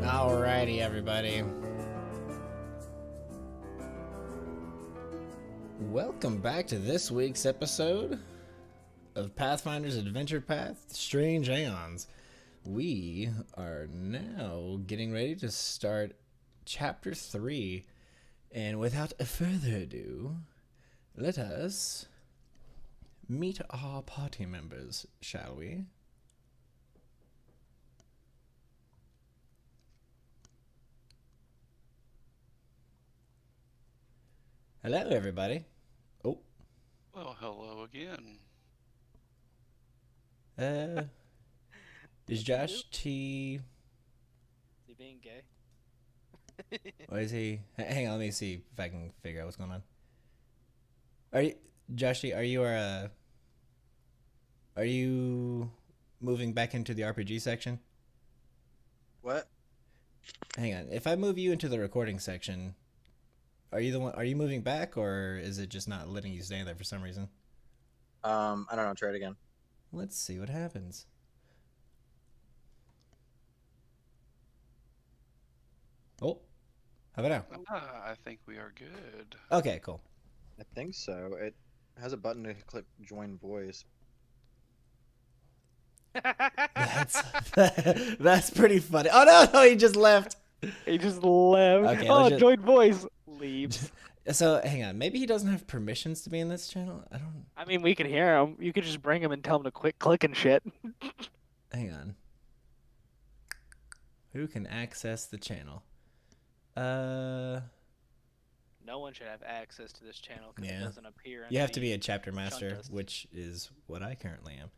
Alrighty, everybody. Welcome back to this week's episode of Pathfinder's Adventure Path Strange Aeons. We are now getting ready to start Chapter 3, and without further ado, let us meet our party members, shall we? Hello, everybody. Oh. Well, hello again. Is Josh T... Is he being gay? What is he? Hang on, let me see if I can figure out what's going on. Are you... Josh T, are you moving back into the RPG section? What? Hang on. If I move you into the recording section, are you moving back, or is it just not letting you stay there for some reason? I don't know. Try it again. Let's see what happens. Oh, how about now? I think we are good. Okay, cool. I think so. It has a button to click join voice. That's pretty funny. Oh no, he just left. He just left. Okay, oh, just... join voice. Leaves. So hang on, maybe he doesn't have permissions to be in this channel. I mean, we could hear him. You could just bring him and tell him to quit clicking shit. Hang on. Who can access the channel? No one should have access to this channel because it doesn't appear. You have to be a chapter master, which is what I currently am.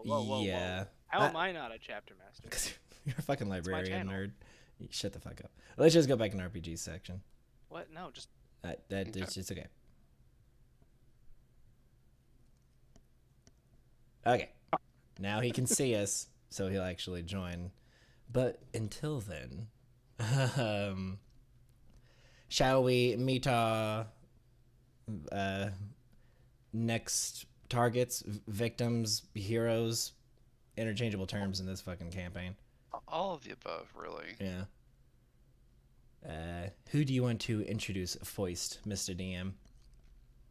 Whoa. How am I not a chapter master? Because you're a fucking librarian nerd. Shut the fuck up. Let's just go back in RPG section. What? No, just... It's just okay. Okay. Now he can see us, so he'll actually join. But until then, shall we meet our next targets, victims, heroes, interchangeable terms in this fucking campaign? All of the above, really. Yeah. Who do you want to introduce, Foist, Mr. DM?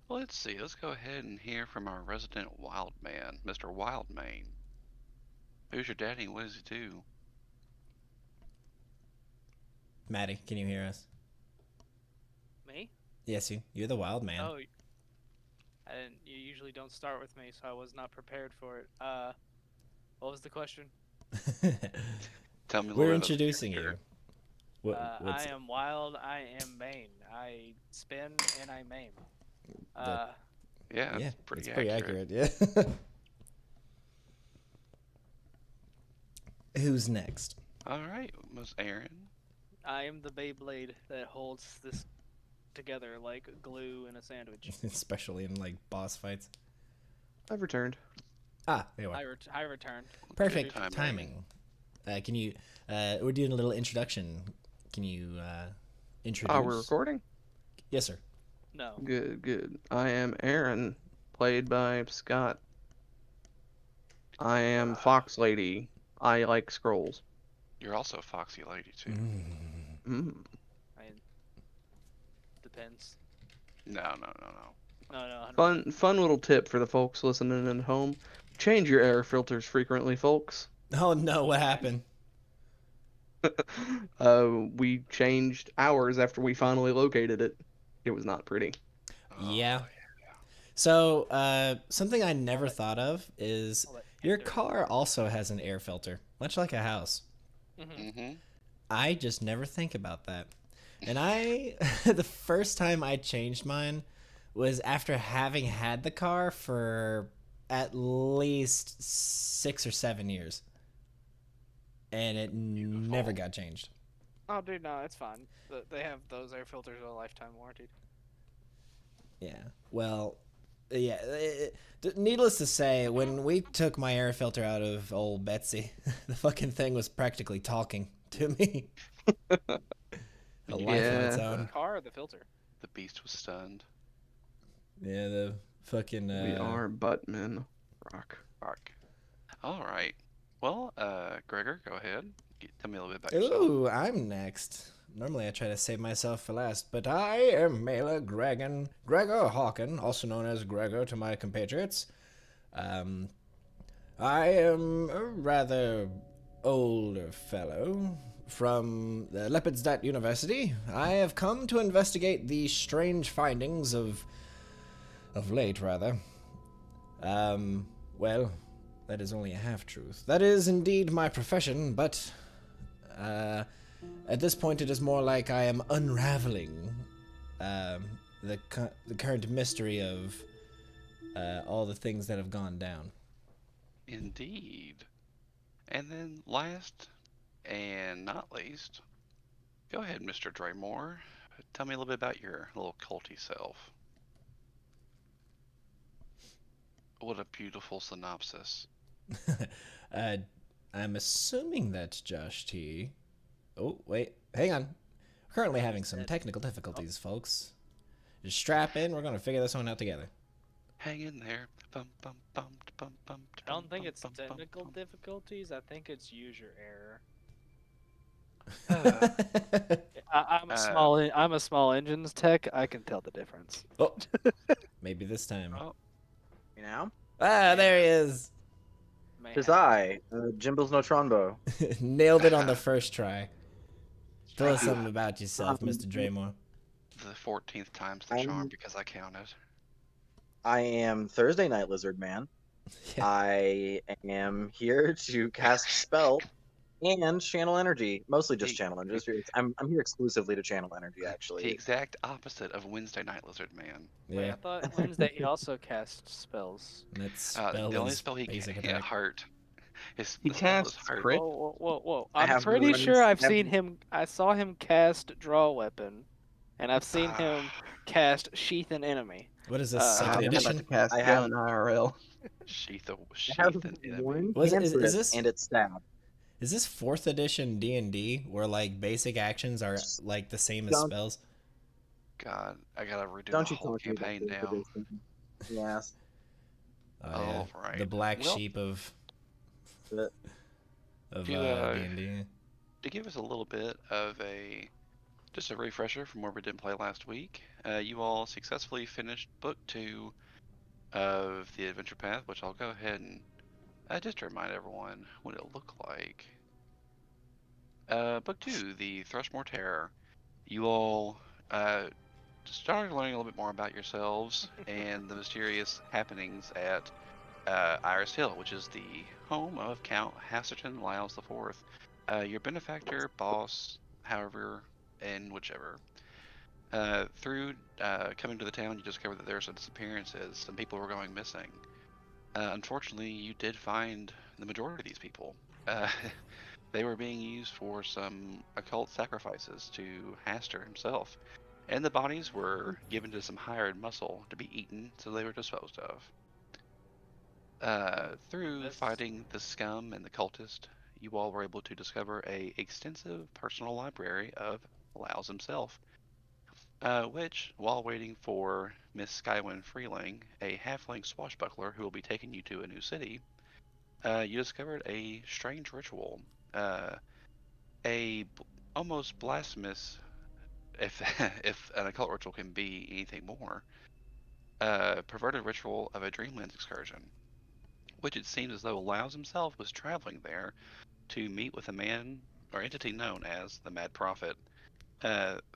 Well, let's see. Let's go ahead and hear from our resident wild man, Mr. Wildmane. Who's your daddy? What does he do? Maddie, can you hear us? Me? Yes, you. You're the wild man. Oh, I didn't. You usually don't start with me, so I was not prepared for it. What was the question? Tell me. We're introducing you. I am wild. I am Bane. I spin and I maim. Yeah, it's pretty accurate. Yeah. Who's next? All right, was Aaron. I am the Beyblade that holds this together like glue in a sandwich. Especially in like boss fights. I've returned. Ah, there you are. I returned. Perfect timing. Can you? We're doing a little introduction. Can you introduce? Oh, we're recording? Yes, sir. No. Good. I am Aaron, played by Scott. I am Fox Lady. I like scrolls. You're also a foxy lady, too. Depends. No. No. Fun little tip for the folks listening at home. Change your air filters frequently, folks. Oh, no. What happened? We changed ours after we finally located it. It was not pretty. Yeah. So, something I never thought of is your car also has an air filter, much like a house. Mm-hmm. I just never think about that. And the first time I changed mine was after having had the car for at least 6 or 7 years. And it never got changed. Oh, dude, no, it's fine. They have those air filters with a lifetime warranty. Yeah. Well, yeah. Needless to say, when we took my air filter out of old Betsy, the fucking thing was practically talking to me. A life of its Yeah. own. The car or the filter? The beast was stunned. Yeah, the fucking. We are buttmen. Rock. Fuck. All right. Well, Gregor, go ahead. Tell me a little bit about yourself. Ooh, I'm next. Normally I try to save myself for last, but I am Mela Gregor Hawken, also known as Gregor to my compatriots. I am a rather older fellow from the Leopardstat University. I have come to investigate the strange findings of late, rather. Well, that is only a half-truth. That is indeed my profession, but at this point it is more like I am unraveling the current mystery of all the things that have gone down. Indeed. And then last and not least, go ahead, Mr. Draymore. Tell me a little bit about your little culty self. What a beautiful synopsis. I'm assuming that's Josh T. Oh, wait. Hang on. We're currently having some technical difficulties, folks. Just strap in. We're going to figure this one out together. Hang in there. Bum, bum, bum, bum, bum, I don't think bum, it's bum, bum, technical bum. difficulties. I think it's user error. Uh, I'm a small engines tech. I can tell the difference. Oh, maybe this time. oh, You know? Ah, there he is. May Tis have- I, Jimbo's no Tronbo. Nailed it on the first try. Tell us something about yourself, Mr. Draymore. the 14th time's the I'm- charm because I counted. I am Thursday Night Lizard Man. Yeah. I am here to cast spell and channel energy. Mostly just Hey. channel energy. I'm here exclusively to channel energy, The actually. exact opposite of Wednesday Night Lizard Man. Wait, I Yeah, thought Wednesday he also cast spells. and that spell The only is spell he basic can attack. hurt. His He the spell is casts hurt. crit. Whoa! I I'm have pretty runs- sure I've I have- seen him. I saw him cast draw weapon, and I've seen him cast sheath an enemy. What is this, I second I'm about to edition? cast I have- gun IRL. Sheath I have an enemy. one Was it- is cantrip this- and it's stab. Is this 4th edition D&D where, like, basic actions are, like, the same as Don't- spells? God, I gotta redo Don't the you whole talk to me about campaign this now. edition. Yes. Oh, yeah. All right. The black Well- sheep of But You, D&D. To give us a little bit of just a refresher from where we didn't play last week, you all successfully finished Book 2 of the Adventure Path, which I'll go ahead and just to remind everyone what it looked like. Book 2, the Thrushmore Terror. You all started learning a little bit more about yourselves and the mysterious happenings at Iris Hill, which is the home of Count Hasterton Lyles IV. Your benefactor, boss, however, and whichever. Through coming to the town, you discovered that there were some disappearances. Some people were going missing. Unfortunately, you did find the majority of these people. They were being used for some occult sacrifices to Haster himself. And the bodies were given to some hired muscle to be eaten, so they were disposed of. Through This- fighting the scum and the cultist, you all were able to discover a extensive personal library of Laos himself, which, while waiting for Miss Skywin Freeling, a halfling swashbuckler who will be taking you to a new city, you discovered a strange ritual, almost blasphemous, if if an occult ritual can be anything more, perverted ritual of a Dreamlands excursion, which it seems as though Laos himself was traveling there to meet with a man or entity known as the Mad Prophet.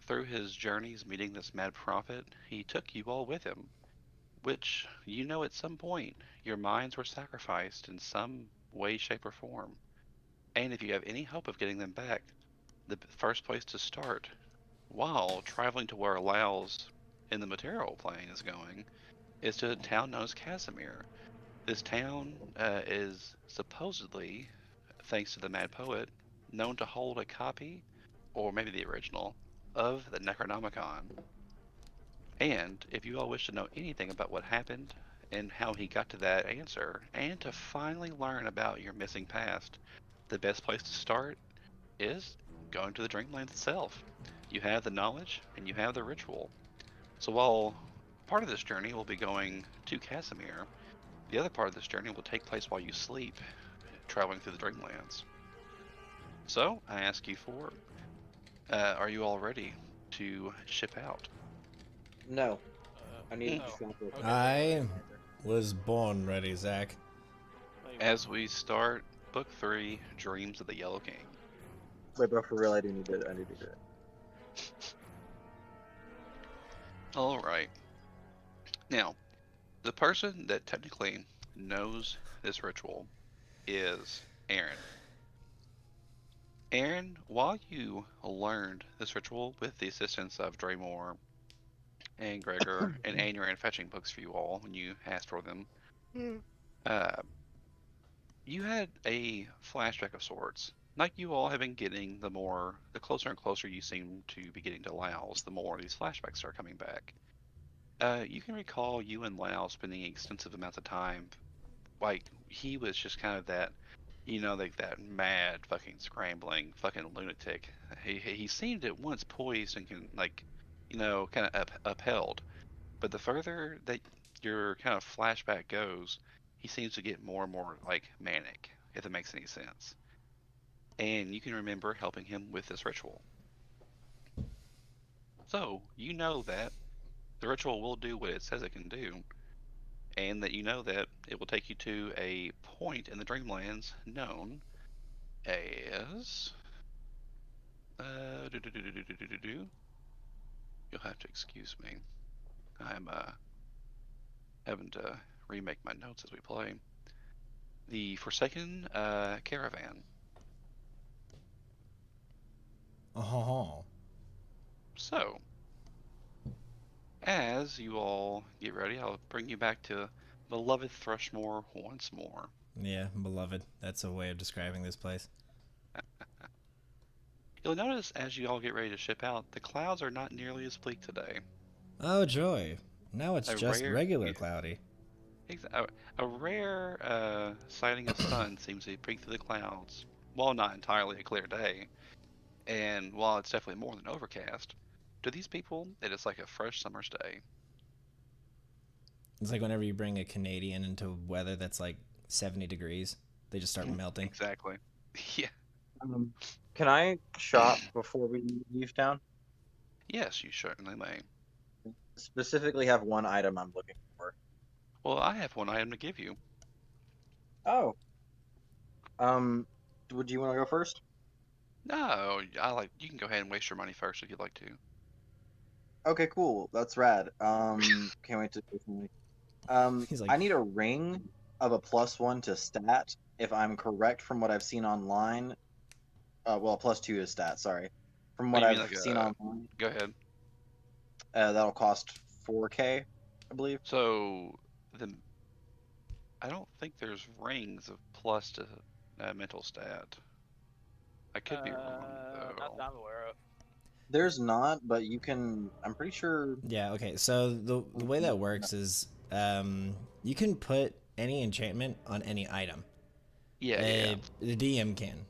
Through his journeys meeting this Mad Prophet, he took you all with him, which, you know, at some point, your minds were sacrificed in some way, shape, or form. And if you have any hope of getting them back, the first place to start, while traveling to where Laos in the material plane is going, is to a town known as Casimir. This town is supposedly, thanks to the Mad Poet, known to hold a copy, or maybe the original, of the Necronomicon. And if you all wish to know anything about what happened and how he got to that answer, and to finally learn about your missing past, the best place to start is going to the Dreamlands itself. You have the knowledge and you have the ritual. So while part of this journey will be going to Casimir, the other part of this journey will take place while you sleep, traveling through the Dreamlands. So I ask you for, are you all ready to ship out? No, I need to oh, shop it. okay. I was born ready, Zach. Wait, As we start Book 3, Dreams of the Yellow King. Wait, but for real, I need to do it. All right. Now, the person that technically knows this ritual is Aaron. Aaron, while you learned this ritual with the assistance of Draymore and Gregor and Ayn Rand fetching books for you all when you asked for them, uh, you had a flashback of sorts. Like you all have been getting, the closer and closer you seem to be getting to Laos, the more these flashbacks are coming back. You can recall you and Lau spending extensive amounts of time, like he was just kind of that, like that mad fucking scrambling fucking lunatic. He seemed at once poised and kind of upheld, but the further that your kind of flashback goes, he seems to get more and more like manic, if that makes any sense. And you can remember helping him with this ritual. So you know that the ritual will do what it says it can do, and that you know that it will take you to a point in the Dreamlands known as. You'll have to excuse me. I'm having to remake my notes as we play. The Forsaken Caravan. Oh, So, as you all get ready, I'll bring you back to beloved Thrushmore once more. yeah, beloved. That's a way of describing this place. You'll notice as you all get ready to ship out, the clouds are not nearly as bleak today. Oh, joy. Now it's A just rare, regular cloudy. a rare sighting of sun seems to break through the clouds. While not entirely a clear day, and while it's definitely more than overcast, to these people, it is like a fresh summer's day. It's like whenever you bring a Canadian into weather that's like 70 degrees, they just start melting. Exactly. Yeah. Can I shop before we leave town? Yes, you certainly may. Specifically, have one item I'm looking for. Well, I have one item to give you. Oh. Would you want to go first? No, you can go ahead and waste your money first if you'd like to. Okay, cool. That's rad. Can't wait to personally. He's like, I need a ring of a +1 to stat. If I'm correct from what I've seen online. Well, +2 to stat. Sorry. From what Oh, you mean I've like seen online, Go ahead. that'll cost 4K, I believe. So, the I don't think there's rings of plus to mental stat. I could be wrong not though. that I'm aware of. There's not, but you can. I'm pretty sure. yeah, okay. So the way that works is you can put any enchantment on any item. Yeah. The DM can.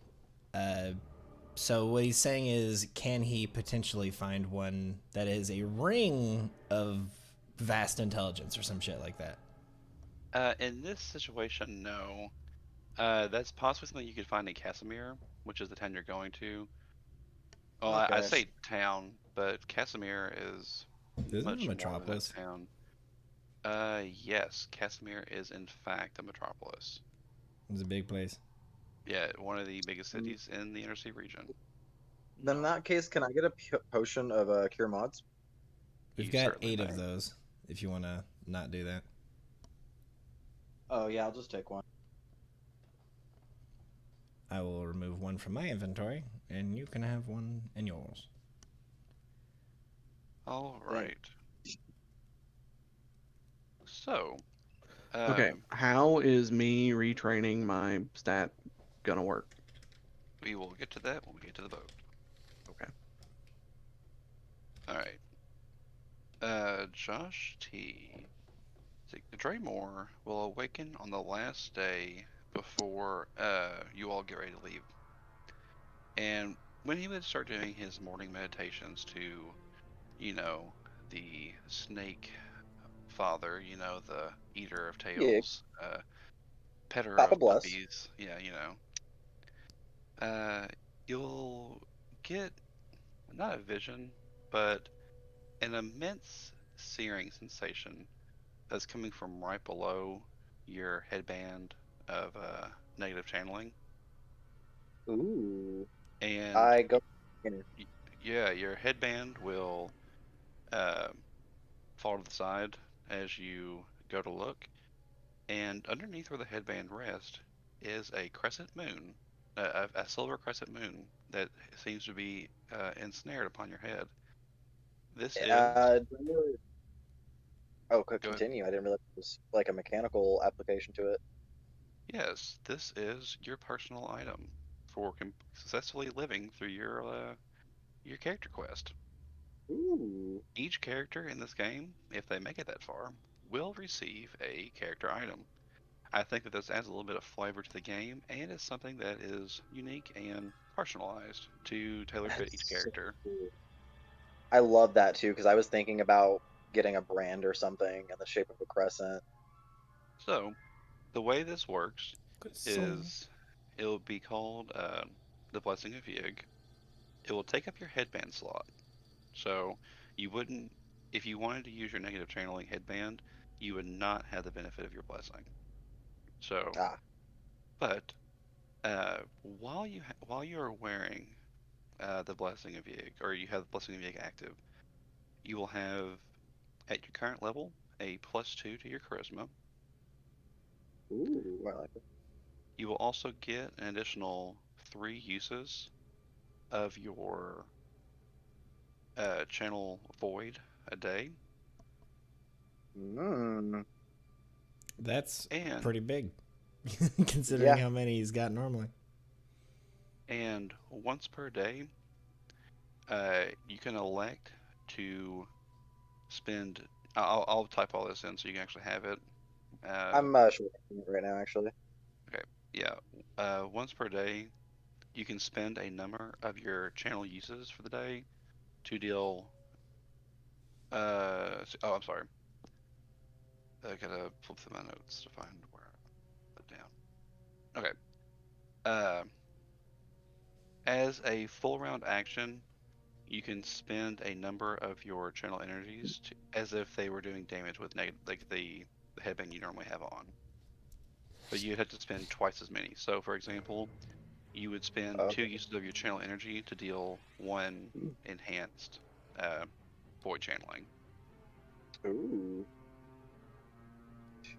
So what he's saying is, can he potentially find one that is a ring of vast intelligence or some shit like that? In this situation, no. That's possibly something you could find in Casimir, which is the town you're going to. Well, I Okay. say town, but Casimir is Isn't it much a more metropolis? than a town. Yes, Casimir is in fact a metropolis. It's a big place. Yeah, one of the biggest cities in the Inner Sea region. Then in that case, can I get a potion of cure mods? We've You got certainly 8 of may. those. If you want to not do that, Oh yeah, I'll just take one. I will remove one from my inventory, and you can have one in yours. All right. So, Okay, how is me retraining my stat gonna work? we will get to that when we get to the boat. Okay. All right. Josh T. Draymore will awaken on the last day before you all get ready to leave. And when he would start doing his morning meditations to, you know, the snake father, the eater of Yeah, tails, petter Papa of bless. puppies, yeah, uh, you'll get not a vision, but an immense searing sensation that's coming from right below your headband of negative channeling. Ooh. And I go. in- y- yeah, your headband will uh, fall to the side as you go to look, and underneath where the headband rests is a crescent moon, a silver crescent moon that seems to be ensnared upon your head. This is, do I know- Oh, go ahead. continue. I didn't realize it was like a mechanical application to it. Yes, this is your personal item for successfully living through your character quest. Ooh. Each character in this game, if they make it that far, will receive a character item. I think that this adds a little bit of flavor to the game and is something that is unique and personalized to tailor fit each That's so character. cool. I love that too because I was thinking about getting a brand or something in the shape of a crescent. So, the way this works Croissant. is it'll be called the Blessing of Yig. It will take up your headband slot. So, you wouldn't, if you wanted to use your negative channeling headband, you would not have the benefit of your blessing. So, Ah. but while you are wearing the Blessing of Yig, or you have the Blessing of Yig active, you will have at your current level a +2 to your charisma. Ooh. I like it. You will also get an additional 3 uses of your channel void a day, Mm. That's and pretty big, considering Yeah. how many he's got normally. once per day, you can elect to spend. I'll type all this in so you can actually have it. Uh, I'm short right now actually. okay, yeah. Once per day, you can spend a number of your channel uses for the day to deal. Oh, I'm sorry. I gotta flip through my notes to find where I put it down. Okay. Uh, as a full round action, you can spend a number of your channel energies as if they were doing damage with negative, like the headband you normally have on. But you'd have to spend twice as many. So, for example, you would spend 2 uses of your channel energy to deal 1 enhanced uh, void channeling. Ooh.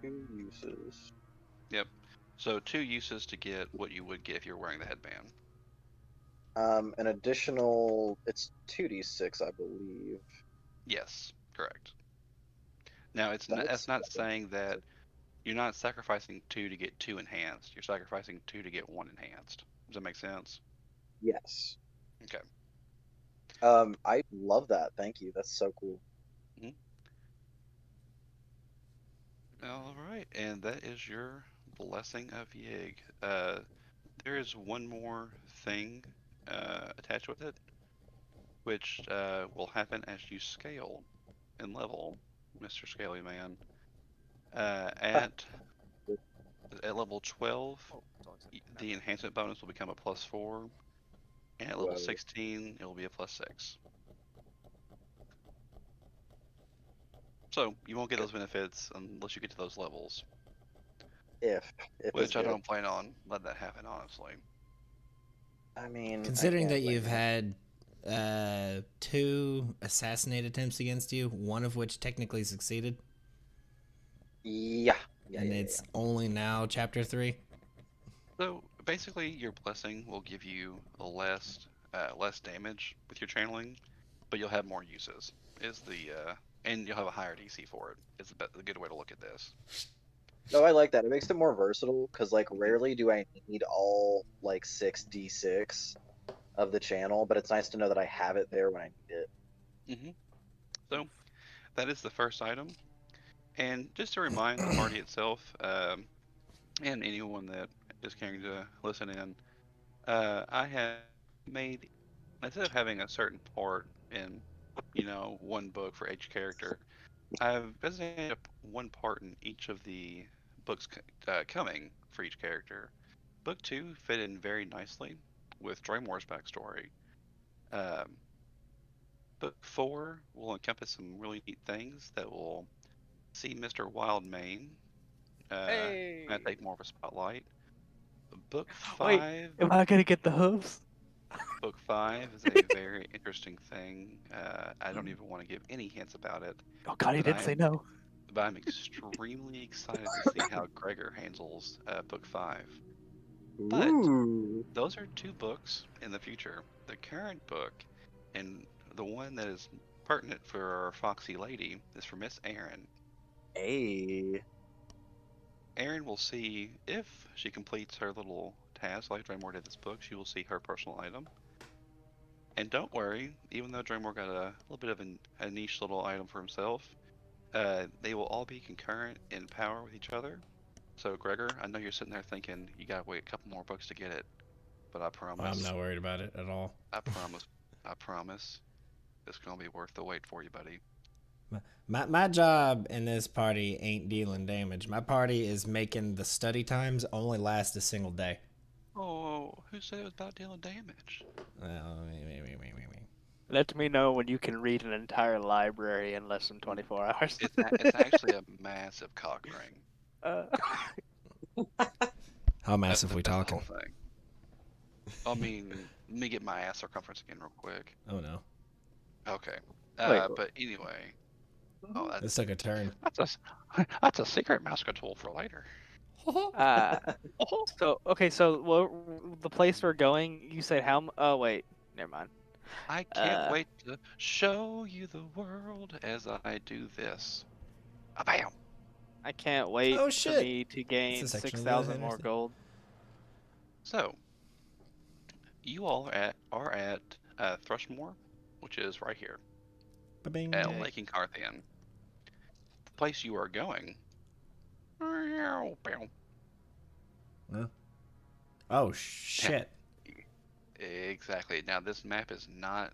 2 uses. Yep. So 2 uses to get what you would get if you were wearing the headband. An additional. It's 2d6, I believe. Yes, correct. Now that's That's not saying that you're not sacrificing 2 to get 2 enhanced. You're sacrificing 2 to get 1 enhanced. Does that make sense? yes. Okay. I love that. Thank you. That's so cool. Mhm. All right, and that is your blessing of Yig. There is one more thing attached with it, which will happen as you scale and level, Mr. Scaly Man. At level 12, Oh, don't say that. the enhancement bonus will become a +4, and at level Whoa. 16, it will be a +6. So you won't get those benefits unless you get to those levels, If is which I good. don't plan on letting that happen, honestly. I mean, I Considering can't that blame you've you. had 2 assassinate attempts against you, one of which technically succeeded, Yeah. Yeah. and Yeah. it's only now chapter 3. So basically, your blessing will give you less damage with your channeling, but you'll have more uses. Is the and you'll have a higher DC for it. Is the good way to look at this. No, I like that. It makes it more versatile because, like, hmm rarely do I need all like 6d6 of the channel, but it's nice to know that I have it there when I need it. hmm So that is the first item. And just to remind the party itself, and anyone that is caring to listen in, I have made instead of having a certain part in, one book for each character, I've designated one part in each of the books coming for each character. Book two fit in very nicely with Draymore's backstory. Um, Book four will encompass some really neat things that will see Mr. Wildmane kind of Hey. take more of a spotlight. Book Wait, five, am I gonna get the hooves? book five is a very interesting thing. I don't even want to give any hints about it, Oh God, he but didn't say no. I'm extremely excited to see how Gregor handles book five. But Ooh. those are two books in the future. The current book and the one that is pertinent for our Foxy Lady is for Miss Erin. Hey. Erin will see if she completes her little task like Draymore did this book, she will see her personal item. And don't worry, even though Draymore got a little bit of a niche little item for himself, they will all be concurrent in power with each other. So Gregor, I know you're sitting there thinking you gotta wait a couple more books to get it, but I I'm promise, not worried about it at all. I promise, I promise, it's gonna be worth the wait for you, buddy. My job in this party ain't dealing damage. My party is making the study times only last a single day. Oh, who said it was about dealing damage? Me. Let me know when you can read an entire library in less than 24 hours. It's actually a massive cock ring. Uh, How massive we That's the talking? whole thing. I mean, let me get my ass circumference again real quick. Oh no, Okay. Wait. But anyway. Oh, this took a turn. that's a secret masker tool for later. uh, so the place we're going, you said how? Oh wait, never mind. I can't wait to show you the world as I do this. Bam! I can't wait Oh, for shit. me to gain It's a section of 6,000 the more interstate. gold. So, you all are at Thrushmore, which is right here, Ba-bing. at Okay. Lake Incarthian. The place you are going. Oh shit. Exactly. Now, this map is not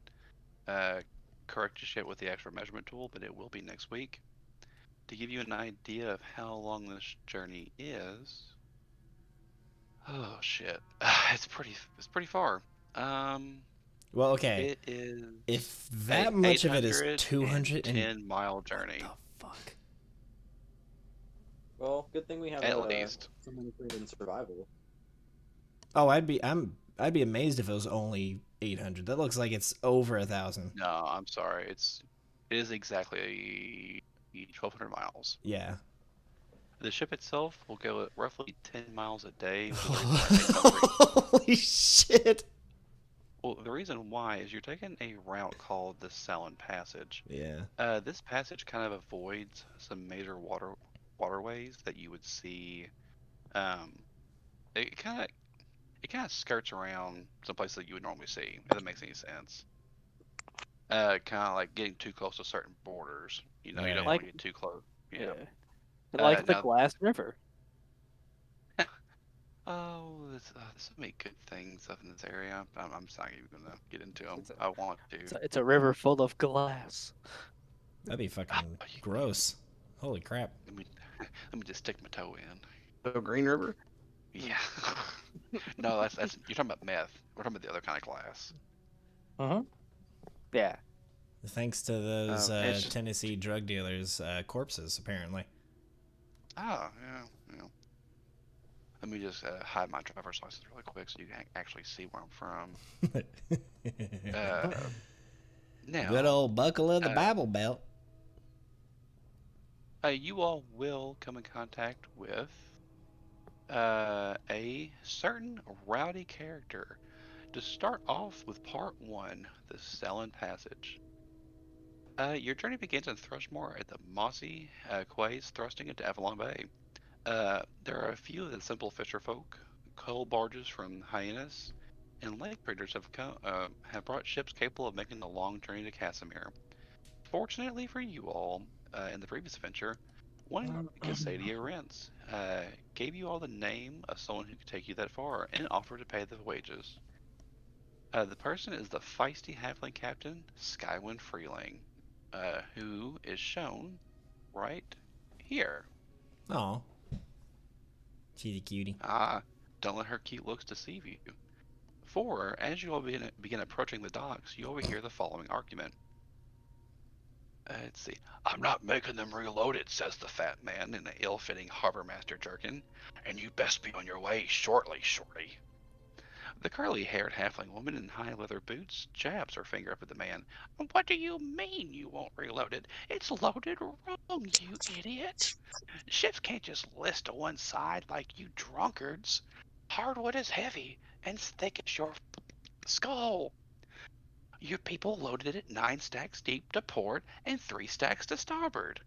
correct just yet with the actual measurement tool, but it will be next week. To give you an idea of how long this journey is. Oh shit, it's pretty far. Well, okay. It is If a that much of it is 210 210-mile journey What the fuck? Well, good thing we have at least. someone trained in survival. Oh, I'd be amazed if it was only 800. That looks like it's over 1,000. No, I'm sorry. It is exactly 1,200 miles. Yeah. The ship itself will go at roughly 10 miles a day, which is the reason why it takes up Holy shit. Well, the reason why is you're taking a route called the Salon Passage. Yeah. This passage kind of avoids some major waterways that you would see. Um, it kind of skirts around some places that you would normally see, if that makes any sense. Kind of like getting too close to certain borders. You don't Right. want to get too close. Yeah. Like the Now, Glass River. oh, there's so many good things up in this area. I'm just not even gonna get into them. It's a- I want to. It's a river full of glass. That'd be fucking gross. Holy crap. Let me just stick my toe in. The Green River. Yeah. No, that's you're talking about meth. We're talking about the other kind of glass. Yeah. Thanks to those it's just- Tennessee drug dealers' corpses, apparently. Oh, yeah. Let me just hide my driver's license really quick so you can actually see where I'm from. Now, Good old buckle of the Bible Belt. you all will come in contact with a certain rowdy character. To start off with part one, the Selin Passage. Your journey begins in Thrushmore at the mossy quays thrusting into Avalon Bay. There are a few of the simple fisher folk, coal barges from Hyannis, and lake traders have brought ships capable of making the long journey to Casimir. Fortunately for you all, in the previous adventure, one Cassadia Rents gave you all the name of someone who could take you that far and offered to pay the wages. The person is the feisty halfling captain, Skywin Freeling, who is shown right here. Oh, she's a cutie. Don't let her cute looks deceive you. For, as you all begin approaching the docks, you overhear the following argument. Let's see. I'm not making them reload it, says the fat man in an ill-fitting harbormaster jerkin, and you best be on your way shortly, shorty. The curly-haired halfling woman in high leather boots jabs her finger up at the man. What do you mean you won't reload it? It's loaded wrong, you idiot. Ships can't just list to one side like you drunkards. Hardwood is heavy and thick as your skull. Your people loaded it 9 stacks deep to port and 3 stacks to starboard.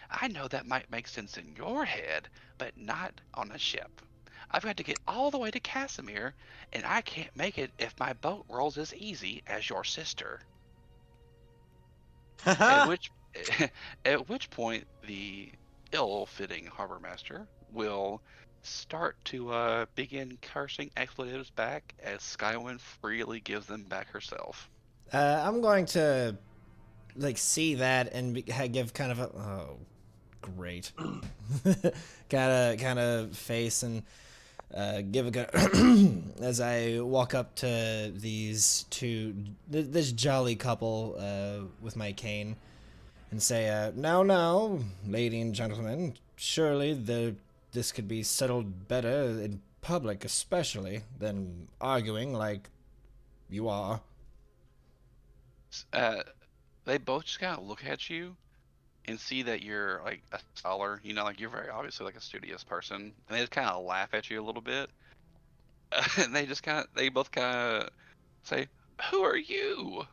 I know that might make sense in your head, but not on a ship. I've got to get all the way to Casimir, and I can't make it if my boat rolls as easy as your sister. At which, at which point, the ill-fitting harbor master will start to begin cursing expletives back as Skywin freely gives them back herself. I'm going to see that and give kind of a great kind of face and give a as I walk up to this jolly couple with my cane and say, now, lady and gentlemen, surely this could be settled better in public, especially than arguing like you are. They both just kind of look at you and see that you're like a scholar, like you're very obviously like a studious person, and they just kind of laugh at you a little bit, and they both kind of say, "Who are you?"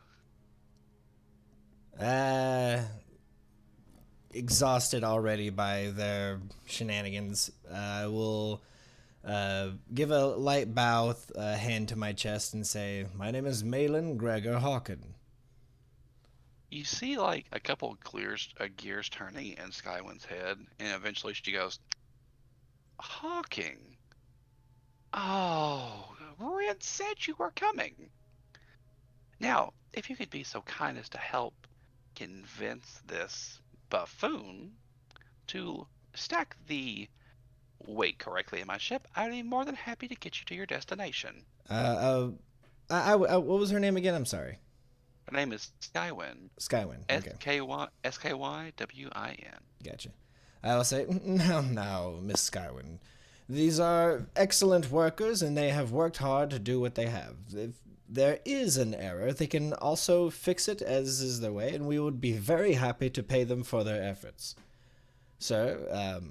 Exhausted already by their shenanigans, I will give a light bow with a hand to my chest and say, my name is Malin Gregor Hawken. You see like a couple of gears turning in Skywin's head, and eventually she goes, "Hawking. Oh, Red said you were coming. Now, if you could be so kind as to help convince this buffoon to stack the weight correctly in my ship, I'd be more than happy to get you to your destination." What was her name again? I'm sorry. Her name is Skywin. Skywin. Okay. Skywin. Gotcha. I will say, now, Miss Skywin. These are excellent workers, and they have worked hard to do what they have. If there is an error, they can also fix it, as is their way, and we would be very happy to pay them for their efforts. Sir,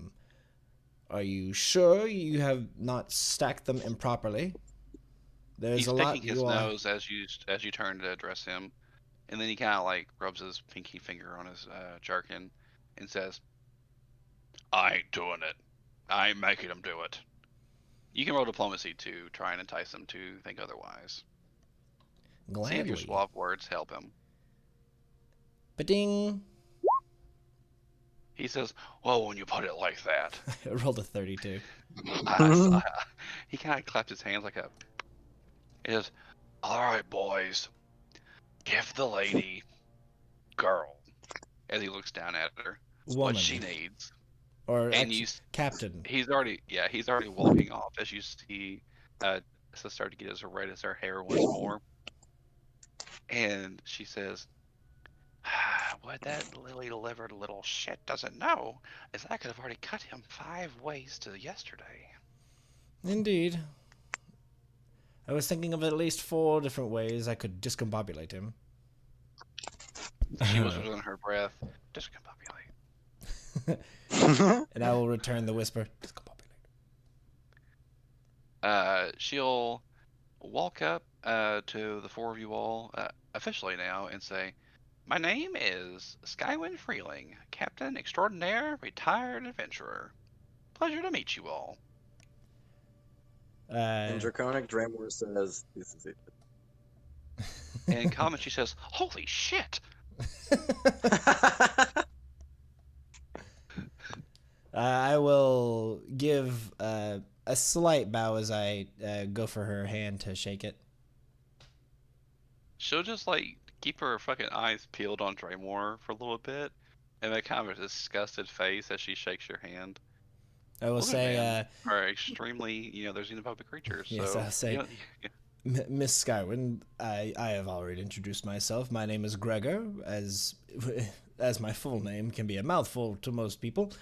are you sure you have not stacked them improperly? There's He's a lot picking his nose as you turn to address him, and then he kind of like rubs his pinky finger on his jerkin and says, "I ain't doing it. I ain't making him do it." You can roll diplomacy to try and entice him to think otherwise. Gladly. See if your suave words help him. Ba-ding! He says, "Well, when you put it like that." I rolled a 32. He kind of claps his hands like a... He says, "All right, boys. Give the lady, girl," as he looks down at her, Woman. "what she needs." Or And you... Captain. He's already walking off as you see so start to get as red as her hair once more. And she says, "What that lily-livered little shit doesn't know is I could have already cut him 5 ways to yesterday." Indeed. I was thinking of at least 4 different ways I could discombobulate him. She whispers under her breath, "Discombobulate." And I will return the whisper, discombobulate. She'll walk up to the 4 of you all, officially now, and say, "My name is Skywin Freeling, Captain Extraordinaire, Retired Adventurer. Pleasure to meet you all." In Draconic, Draymore says, "This is it." And in common, she says, "Holy shit!" I will give a slight bow as I go for her hand to shake it. she'll just like keep her fucking eyes peeled on Draymore for a little bit, and make kind of a disgusted face as she shakes your hand. I will say, Women are extremely, they're xenophobic creatures. yes, So I'll say, Miss Skywin, I have already introduced myself. My name is Gregor, as my full name can be a mouthful to most people.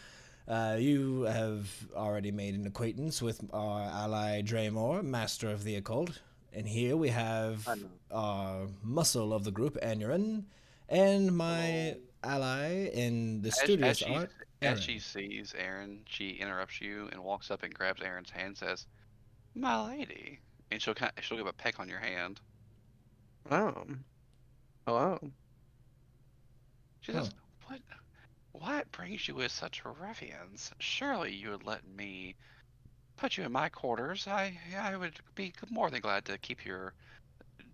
You have already made an acquaintance with our ally Draymore, Master of the Occult. And here we have I know. our muscle of the group, Anurin, and my ally in the as, studious art, as she Aaron. sees Aaron, she interrupts you and walks up and grabs Aaron's hand and says, "My lady," and she'll give a peck on your hand. Hello. She says, "What brings you with such ruffians? Surely you would let me put you in my quarters. I would be more than glad to keep your."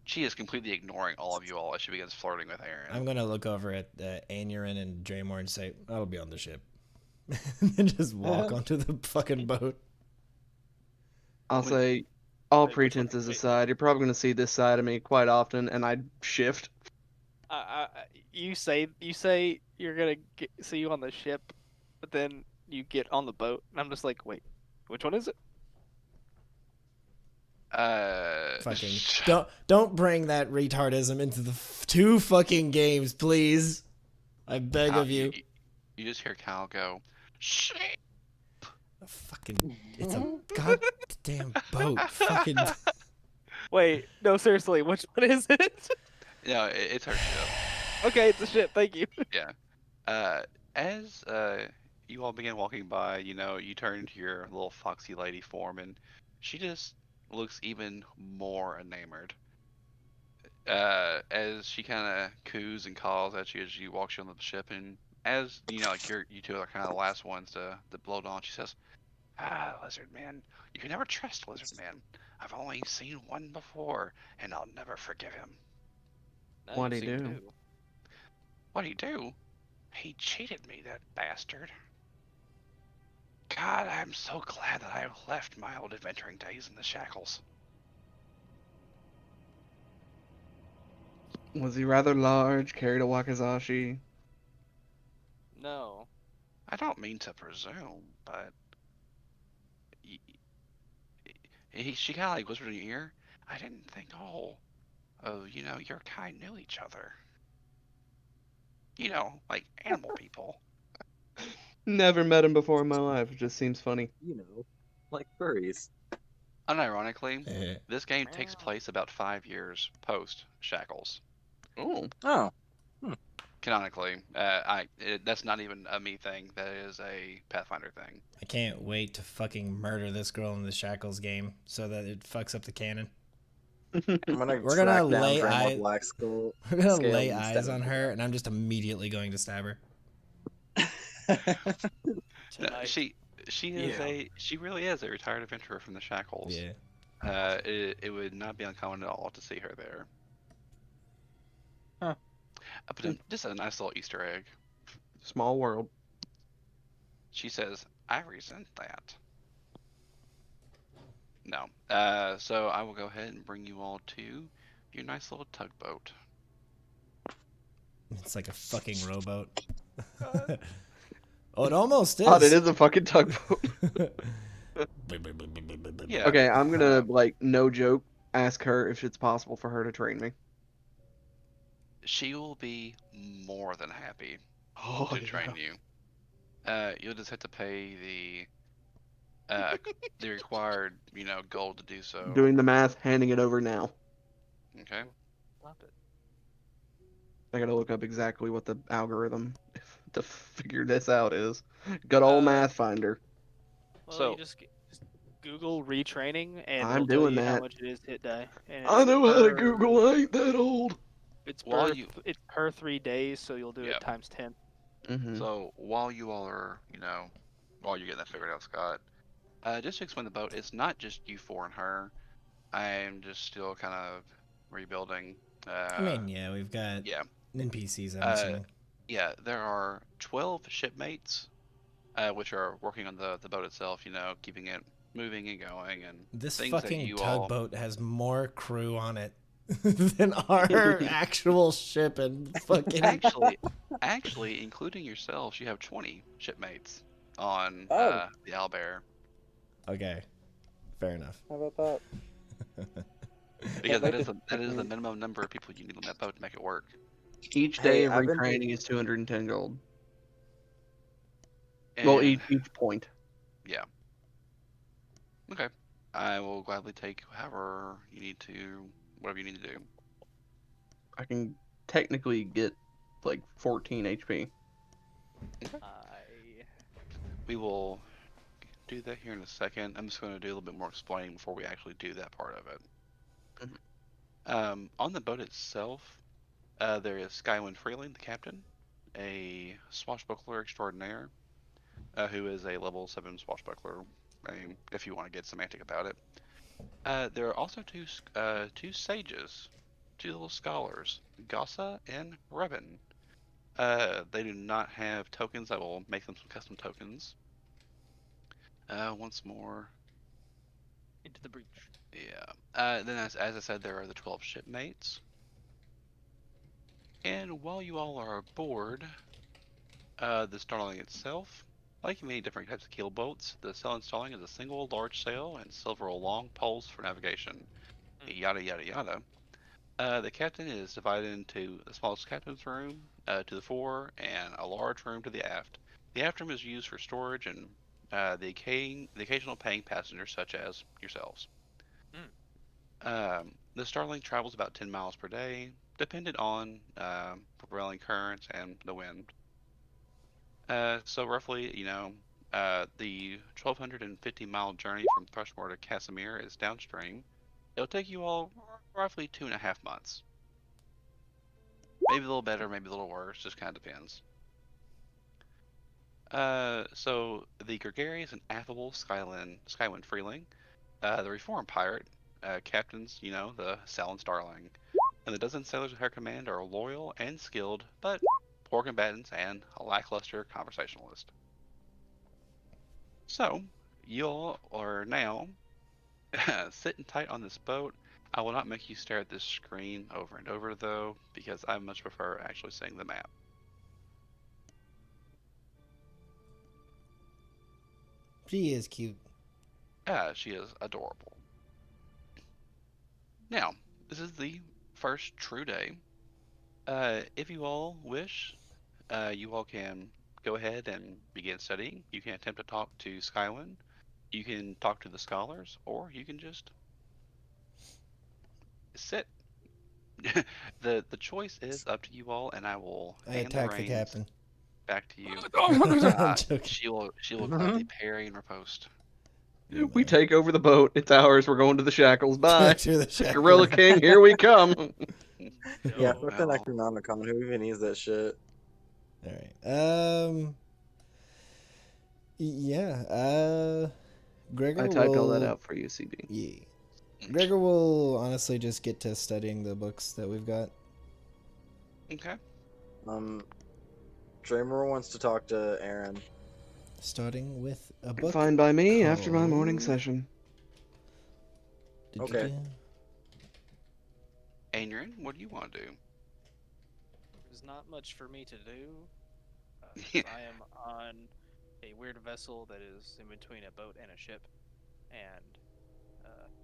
She is completely ignoring all of you all as she begins flirting with Aaron. I'm gonna look over at Anurin and Draymore and say, "I'll be on the ship," and just walk onto the fucking boat. I'll Wait, say, all wait, which one? pretenses Wait. aside, you're probably going to see this side of me quite often, and I'd shift. You say you're gonna see you on the ship, but then you get on the boat, and I'm just like, wait, which one is it? Fucking don't bring that retardism into the two fucking games, please. I beg of you. You just hear Cal go, "Shit." It's a goddamn boat. Fucking. Wait, no, seriously, which one is it? No, it's her ship. Okay, it's a ship. Thank you. Yeah. As you all begin walking by, you turn to your little foxy lady form, and she just looks even more enamored. As she kind of coos and calls at you as you walk you onto the ship, and as like you two are kind of the last ones to blow it on, she says, Lizard Man, you can never trust Lizard Man. I've only seen one before, and I'll never forgive him." No, What'd you he seem do? to. "What'd he do? He cheated me, that bastard. God, I'm so glad that I have left my old adventuring days in the shackles." Was he rather large, carried a wakizashi? No. I don't mean to presume, but she kind of like whispered in your ear, "I didn't think your kind knew each other. Like animal people." Never met him before in my life. It just seems funny. Like furries. Unironically, Eh, this game takes place about 5 years post Shackles. Oh. Oh. Canonically, that's not even a me thing. That is a Pathfinder thing. I can't wait to fucking murder this girl in the Shackles game so that it fucks up the canon. I'm gonna We're track gonna down lay Draymore Blackskull. We're gonna Scale lay and eyes stab on her. her, and I'm just immediately going to stab her. No, Tonight. she is Yeah. she really is a retired adventurer from the Shackles. Yeah. It would not be uncommon at all to see her there. Huh. But just a nice little Easter egg. Small world. She says, "I resent that." No. So I will go ahead and bring you all to your nice little tugboat. It's like a fucking rowboat. Oh, it almost is. Oh, it is a fucking tugboat. Yeah. Okay, I'm gonna no joke, ask her if it's possible for her to train me. She will be more than happy Oh, to train you. You'll just have to pay the required, gold to do so. Doing the math, handing it over now. Okay. Stop it. I gotta look up exactly what the algorithm to figure this out is. Good old math finder. Well, So- you just Google retraining, and I'm it'll tell doing you how that. much it is hit die. And I it's know how to per- Google. I ain't that old. It's While per you- it's per 3 days, so you'll do Yep. it times 10. Mm-hmm. So while you all are, while you're getting that figured out, Scott, just to explain the boat, it's not just you four and her. I'm just still kind of rebuilding. I mean, yeah, we've got yeah. NPCs, I'm Uh, assuming. Yeah, there are 12 shipmates, which are working on the boat itself, keeping it moving and going, and This things that fucking you all. tugboat has more crew on it than our actual ship and fucking. Actually, including yourselves, you have 20 shipmates on Oh. the Owlbear. Okay, fair enough. How about that? Because That that is the minimum number of people you need on that boat to make it work. Each Hey, day of I've been retraining is 210 gold. And, Well, each point. Yeah. Okay. I will gladly take whatever you need to do. I can technically get like 14 HP. We will do that here in a second. I'm just going to do a little bit more explaining before we actually do that part of it. On the boat itself, there is Skywind Freeling, the captain, a swashbuckler extraordinaire, who is a level 7 swashbuckler, if you want to get semantic about it. There are also two sages, two little scholars, Gossa and Revan. They do not have tokens. I will make them some custom tokens. Once more. Into the breach. Yeah. Then, as I said, there are the 12 shipmates. And while you all are aboard the Starling itself, like many different types of keel boats, the sail installing is a single large sail and several long poles for navigation. Yada yada yada. The captain is divided into the smallest captain's room to the fore and a large room to the aft. The aft room is used for storage and the occasional paying passengers such as yourselves. The Starling travels about 10 miles per day, dependent on prevailing currents and the wind. So roughly, the 1,250-mile journey from Thrushmore to Casimir is downstream. It'll take you all roughly 2.5 months. Maybe a little better, maybe a little worse, just kind of depends. So the gregarious and affable Skywind Freeling, the reformed pirate, captains, the Salon Starling, and the dozen sailors at her command are loyal and skilled, but poor combatants and a lackluster conversationalist. So, you all are now sitting tight on this boat. I will not make you stare at this screen over and over, though, because I much prefer actually seeing the map. She is cute. She is adorable. Now, this is the first true day. If you all wish, you all can go ahead and begin studying. You can attempt to talk to Skywind. You can talk to the scholars, or you can just sit. The choice is up to you all, and I will hand the attack the reins captain. back to you. I'm joking. She will gladly parry and riposte. We take over the boat. It's ours. We're going to the shackles. Bye. To the shackles. Gorilla King, here we come. Yeah, Oh, with the well. Necronomicon, who even needs that shit? All right. Yeah. Gregor I typed will... all that out for you, CB. Yeah. Gregor will honestly just get to studying the books that we've got. Okay. Draymore wants to talk to Aaron. Starting with a book. Fine by me after my morning called- session. Okay. Aaron, what do you want to do? There's not much for me to do. 'Cause I am on a weird vessel that is in between a boat and a ship, and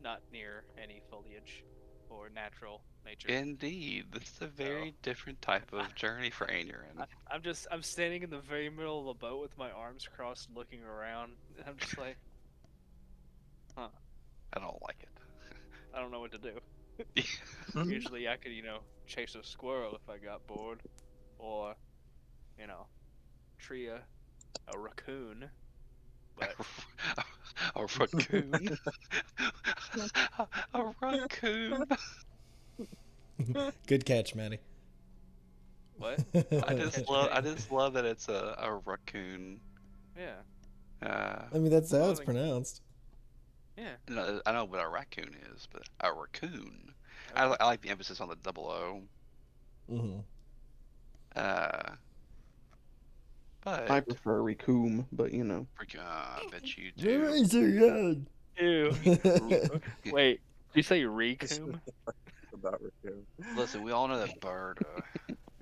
not near any foliage or natural nature. Indeed, this is a very different type of journey for Aaron. I'm standing in the very middle of the boat with my arms crossed, looking around. And I'm just like, I don't like it. I don't know what to do. Usually I could, chase a squirrel if I got bored, or, tree a raccoon. But A raccoon. A raccoon. Good catch, Maddie. what? I just love that it's a raccoon. Yeah. I mean, that's how it's Like- pronounced. Yeah. No, I know what a raccoon is, but a raccoon. I like the emphasis on the double O. Mm-hmm. But I prefer Recoom, but I bet you do. Ew. Wait, did you say Recoom? About Listen, we all know that Bird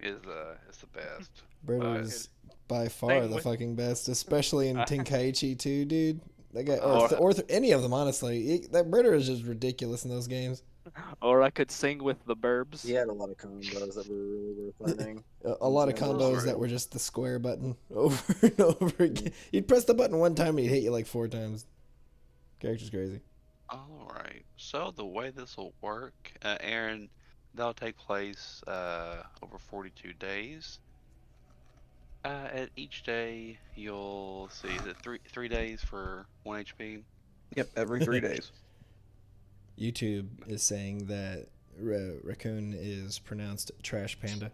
is the best. Birder But is by far Same the with- fucking best, especially in Tenkaichi too, dude. That guy, Or- or any of them, honestly. That Birder is just ridiculous in those games. Or I could sing with the Burbs. He had a lot of combos that were really worth learning. A lot of Yeah, combos right. that were just the square button over and over again. You'd press the button one time and he'd hit you like 4 times. Character's crazy. all right. So the way this will work, Aaron, that'll take place over 42 days. At each day, you'll see that three days for 1 HP. Yep, every 3 days. YouTube is saying that raccoon is pronounced trash panda.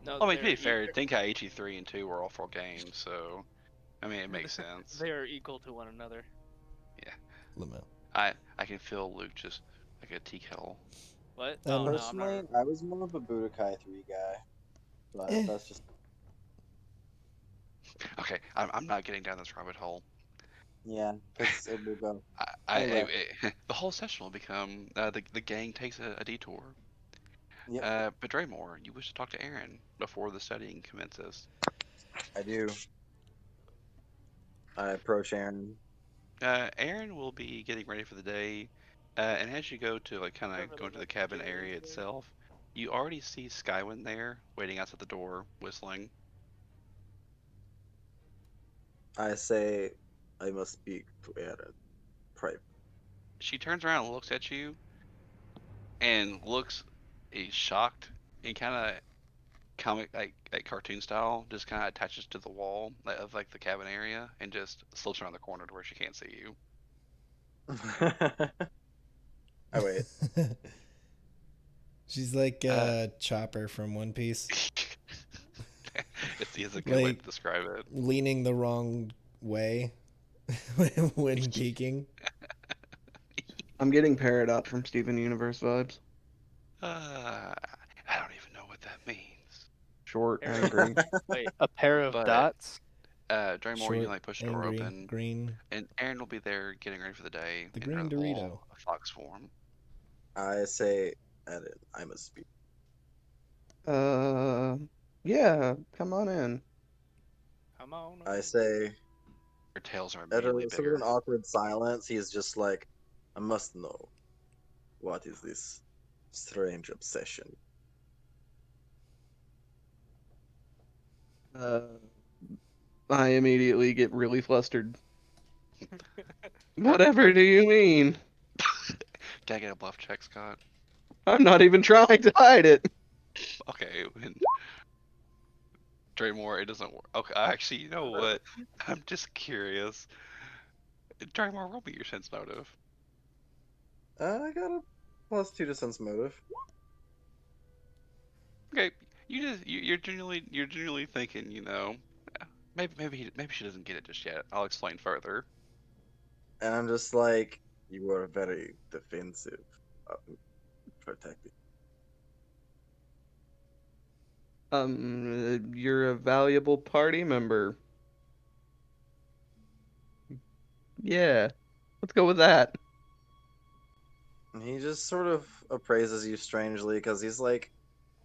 No, I mean, to be they're fair, Tenkaichi 3 and 2 were all 4 games, so I mean it makes sense. They are equal to one another. Lamel. I can feel Luke just like a tea kettle. What? Um, Oh no, I'm Personally, not. I was more of a Budokai 3 guy. But Eh. that's just Okay, I'm not getting down this rabbit hole. yeah, because it will go. The whole session will become the gang takes a detour. Yep, But Draymore, you wish to talk to Aaron before the studying commences. I do. I approach Aaron. Aaron will be getting ready for the day, and as you go to like kind of go into the cabin area itself, you already see Skywin there waiting outside the door, whistling. I say, I must speak to Aaron. Private. She turns around and looks at you, and looks shocked and kind of comic like cartoon style, just kind of attaches to the wall of like the cabin area and just slips around the corner to where she can't see you. I wait. She's like Chopper from One Piece, It's a good way Like- to describe it. leaning the wrong way when peeking. I'm getting Peridot from Steven Universe vibes. I don't even know what that means. Short, angry. Wait, a pair of But- dots. Draymore, you Short, like push the door angry, open, green. and Aaron will be there getting ready for the day. The in her green little Dorito. fox form. I say, Aaron, I must speak. Yeah, come on in. Come on. I say, Her tails are at immediately a sort bigger. of an awkward silence, he's just like, I must know. What is this strange obsession? I immediately get really flustered. Whatever do you mean? Can I get a bluff check, Scott? I'm not even trying to hide it. Okay. Draymore, it doesn't work. Okay, actually, you know what? I'm just curious. Draymore, roll me your sense motive. I got a +2 to sense motive. Okay, you're genuinely thinking, maybe she doesn't get it just yet. I'll explain further. And I'm just like, you are very defensive. Protective. You're a valuable party member. Yeah, let's go with that. And he just sort of appraises you strangely because he's like,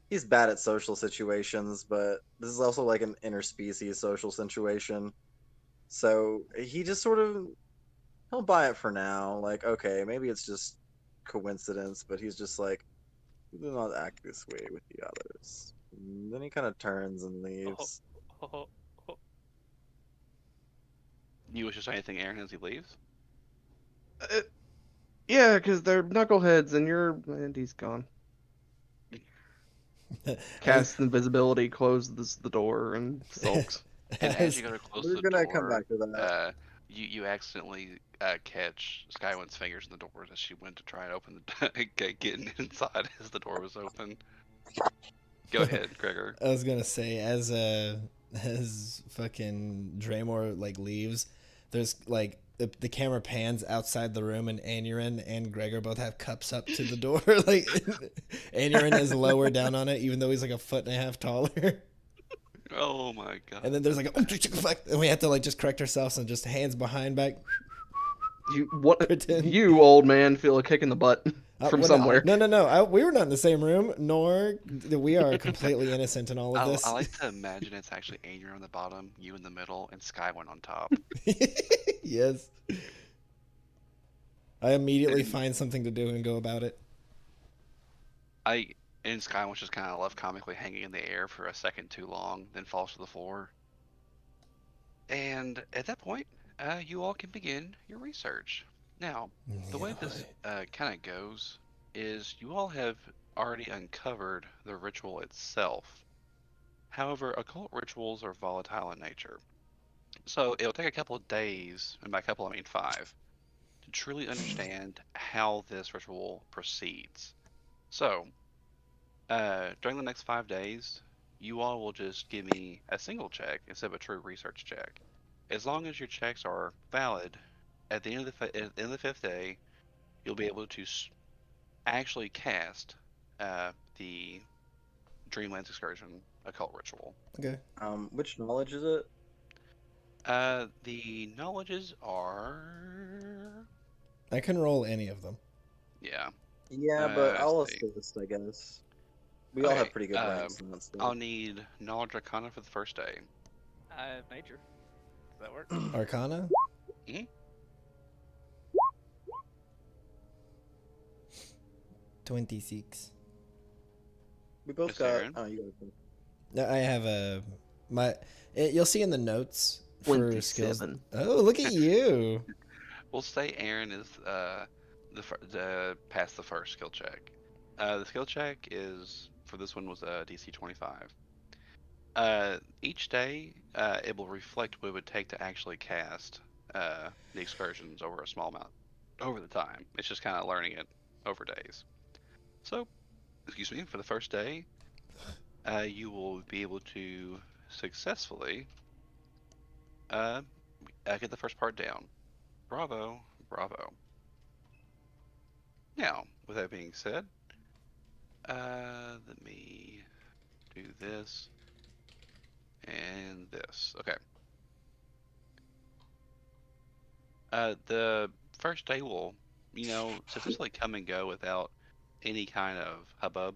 he's bad at social situations, but this is also like an interspecies social situation. So he just sort of, he'll buy it for now. Like, okay, maybe it's just coincidence, but he's just like, do not act this way with the others. And then he kind of turns and leaves. You wish to say anything, Aaron, as he leaves? Yeah, because they're knuckleheads and he's gone. Cast invisibility, closes the door, and sulks. And as you go to close We're the gonna door, come back to that. you accidentally catch Skywin's fingers in the door as she went to try and open the getting inside as the door was open. Go ahead, Gregor. I was gonna say as fucking Draymore like leaves, there's like the camera pans outside the room and Anurin and Gregor both have cups up to the door. Like Anurin is lower down on it, even though he's like a foot and a half taller. Oh my god. And then there's like and we have to like just correct ourselves and just hands behind back. What? Pretend. You old man feel a kick in the butt. from Well, somewhere. No. We were not in the same room, nor we are completely innocent in all of this. I like to imagine it's actually Adrian on the bottom, you in the middle, and Skywin on top. Yes. I immediately And find something to do and go about it. and Skywin's just kind of left comically hanging in the air for a second too long, then falls to the floor. And at that point, you all can begin your research. Now, the way this kind of goes is you all have already uncovered the ritual itself. However, occult rituals are volatile in nature. So it'll take a couple of days, and by a couple I mean 5, to truly understand how this ritual proceeds. So, during the next 5 days, you all will just give me a single check instead of a true research check. As long as your checks are valid, at the end of the 5th day, you'll be able to actually cast the Dreamlands Excursion occult ritual. Okay. Which knowledge is it? The knowledges are... I can roll any of them. Yeah. Yeah, but I'll let's see. assist, I guess. We all Okay, have pretty good ranks in that stuff. I'll need Knowledge Arcana for the first day. I have nature. Does that work? Arcana? Mhm. 26. We both Miss got. Aaron? Oh, you got it. No, I have you'll see in the notes for skills. 27. Oh, look at you. We'll say Aaron is past the first skill check. The skill check is for this one was a DC 25. Each day, it will reflect what it would take to actually cast the excursions over a small amount over the time. It's just kind of learning it over days. So, excuse me, for the first day, you will be able to successfully get the first part down. Bravo, bravo. Now, with that being said, let me do this and this. Okay. The first day will, successfully come and go without any kind of hubbub.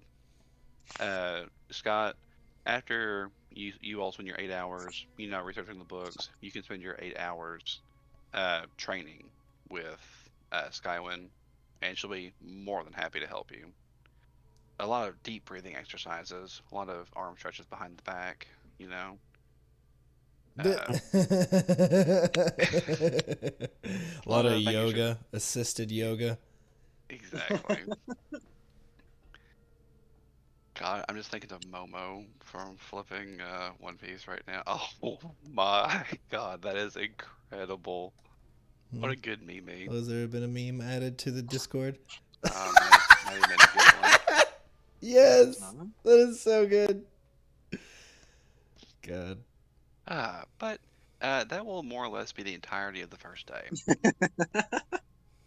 Scott, after you all spend your 8 hours, researching the books, you can spend your 8 hours training with Skywin, and she'll be more than happy to help you. A lot of deep breathing exercises, a lot of arm stretches behind the back, A lot of making sure- yoga, assisted yoga. Exactly. God, I'm just thinking of Momo from flipping One Piece right now. Oh my God, that is incredible. What a good meme. Has there been a meme added to the Discord? Maybe made a good one. Yes, Huh? that is so good. God. But that will more or less be the entirety of the first day.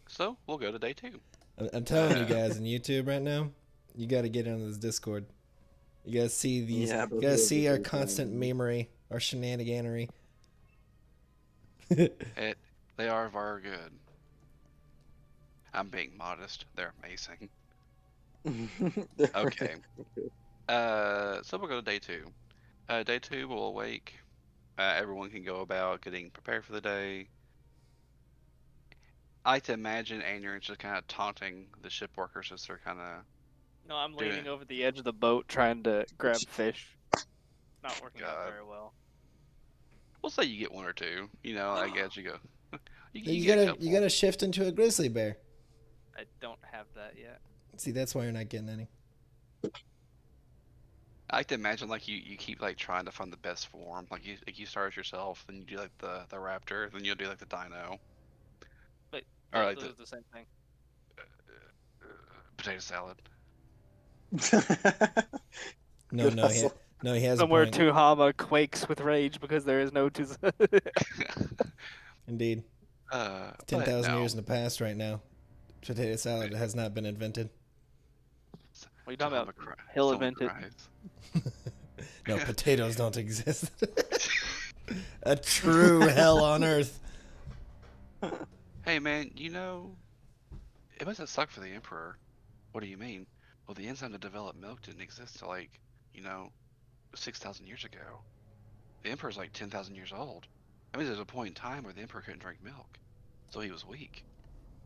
So we'll go to day 2. I'm telling you guys on YouTube right now, you got to get on this Discord. You guys see these. Yeah, you but guys those see are our pretty constant funny. memery, our shenaniganery. They are very good. I'm being modest. They're amazing. Okay. So we'll go to day 2. Day 2 will awake. Everyone can go about getting prepared for the day. I like to imagine Aaron's just kind of taunting the ship workers as they're kind of... No, I'm Doing leaning it. over the edge of the boat trying to grab fish. Not working out God. very well. We'll say you get 1 or 2. I guess you go... You You get a gotta couple. you gotta shift into a grizzly bear. I don't have that yet. See, that's why you're not getting any. I like to imagine you keep trying to find the best form. You start as yourself, then you do the raptor, then you'll do the dino. But Or those the are the same thing. potato salad. No, Good no, hustle. he has Somewhere a point. Tuhama quakes with rage because there is no Indeed, But 10,000 no. years in the past right now, potato salad has not been invented. What are you talking about? Someone He'll someone invent it. cries. No, potatoes don't exist. A true hell on earth. Hey man, it must have sucked for the Emperor. What do you mean? Well, the enzyme to develop milk didn't exist till like, you know, 6,000 years ago. The Emperor's like 10,000 years old. I mean, there's a point in time where the Emperor couldn't drink milk, so he was weak.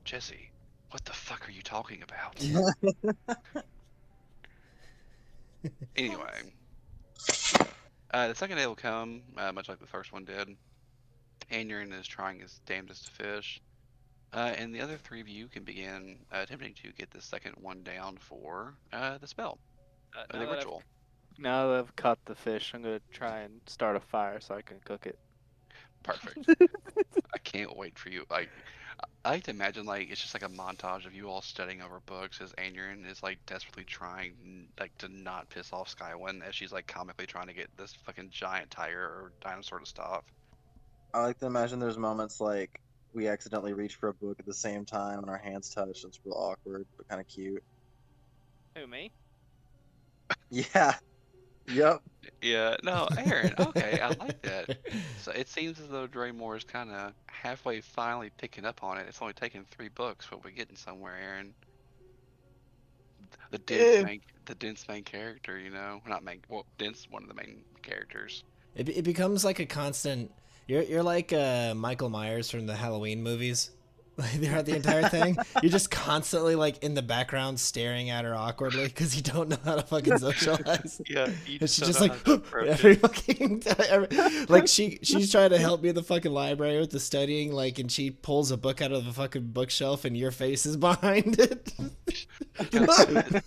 Jesse, what the fuck are you talking about? Anyway, the second day will come, much like the first one did. Aneurin is trying his damnedest to fish, and the other three of you can begin attempting to get the second one down for the spell, the ritual. Now that I've caught the fish, I'm gonna try and start a fire so I can cook it. Perfect. I can't wait for you. Like, I like to imagine like it's just like a montage of you all studying over books as Aneurin is like desperately trying like to not piss off Skywyn as she's like comically trying to get this fucking giant tiger or dinosaur to stop. I like to imagine there's moments like we accidentally reach for a book at the same time and our hands touch. It's real awkward, but kind of cute. Who, me? Yeah. Yep. Yeah, no, Aaron, okay, I like that. So it seems as though Draymore is kind of halfway finally picking up on it. It's only taken 3 books, but we're getting somewhere, Aaron. The dense main character, you know, not main. Well, dense one of the main characters. It becomes like a constant. You're like Michael Myers from the Halloween movies. Like throughout the entire thing, you're just constantly like in the background staring at her awkwardly because you don't know how to fucking socialize. Yeah, And she's just like every fucking time. Like she's trying to help me in the fucking library with the studying, like, and she pulls a book out of the fucking bookshelf, and your face is behind it. The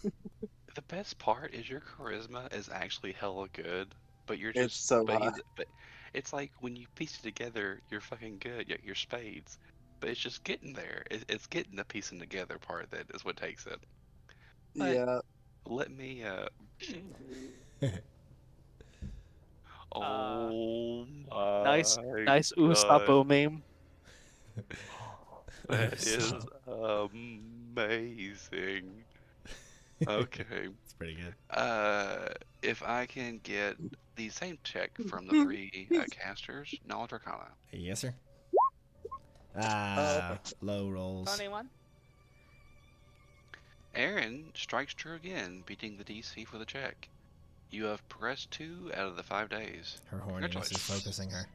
best part is your charisma is actually hella good, but you're just It's so high. but it's like when you piece it together, you're fucking good. You're spades, but it's just getting there. It's getting the piecing together part that is what takes it. But Yeah. let me Oh my Nice God. Usapo meme. That is amazing. Okay. It's pretty good. If I can get the same check from the 3 casters, Knowledge Arcana. Yes, sir. Low rolls. Funny one. Aaron strikes true again, beating the DC for the check. You have progressed 2 out of the 5 days. Her horniness is focusing her.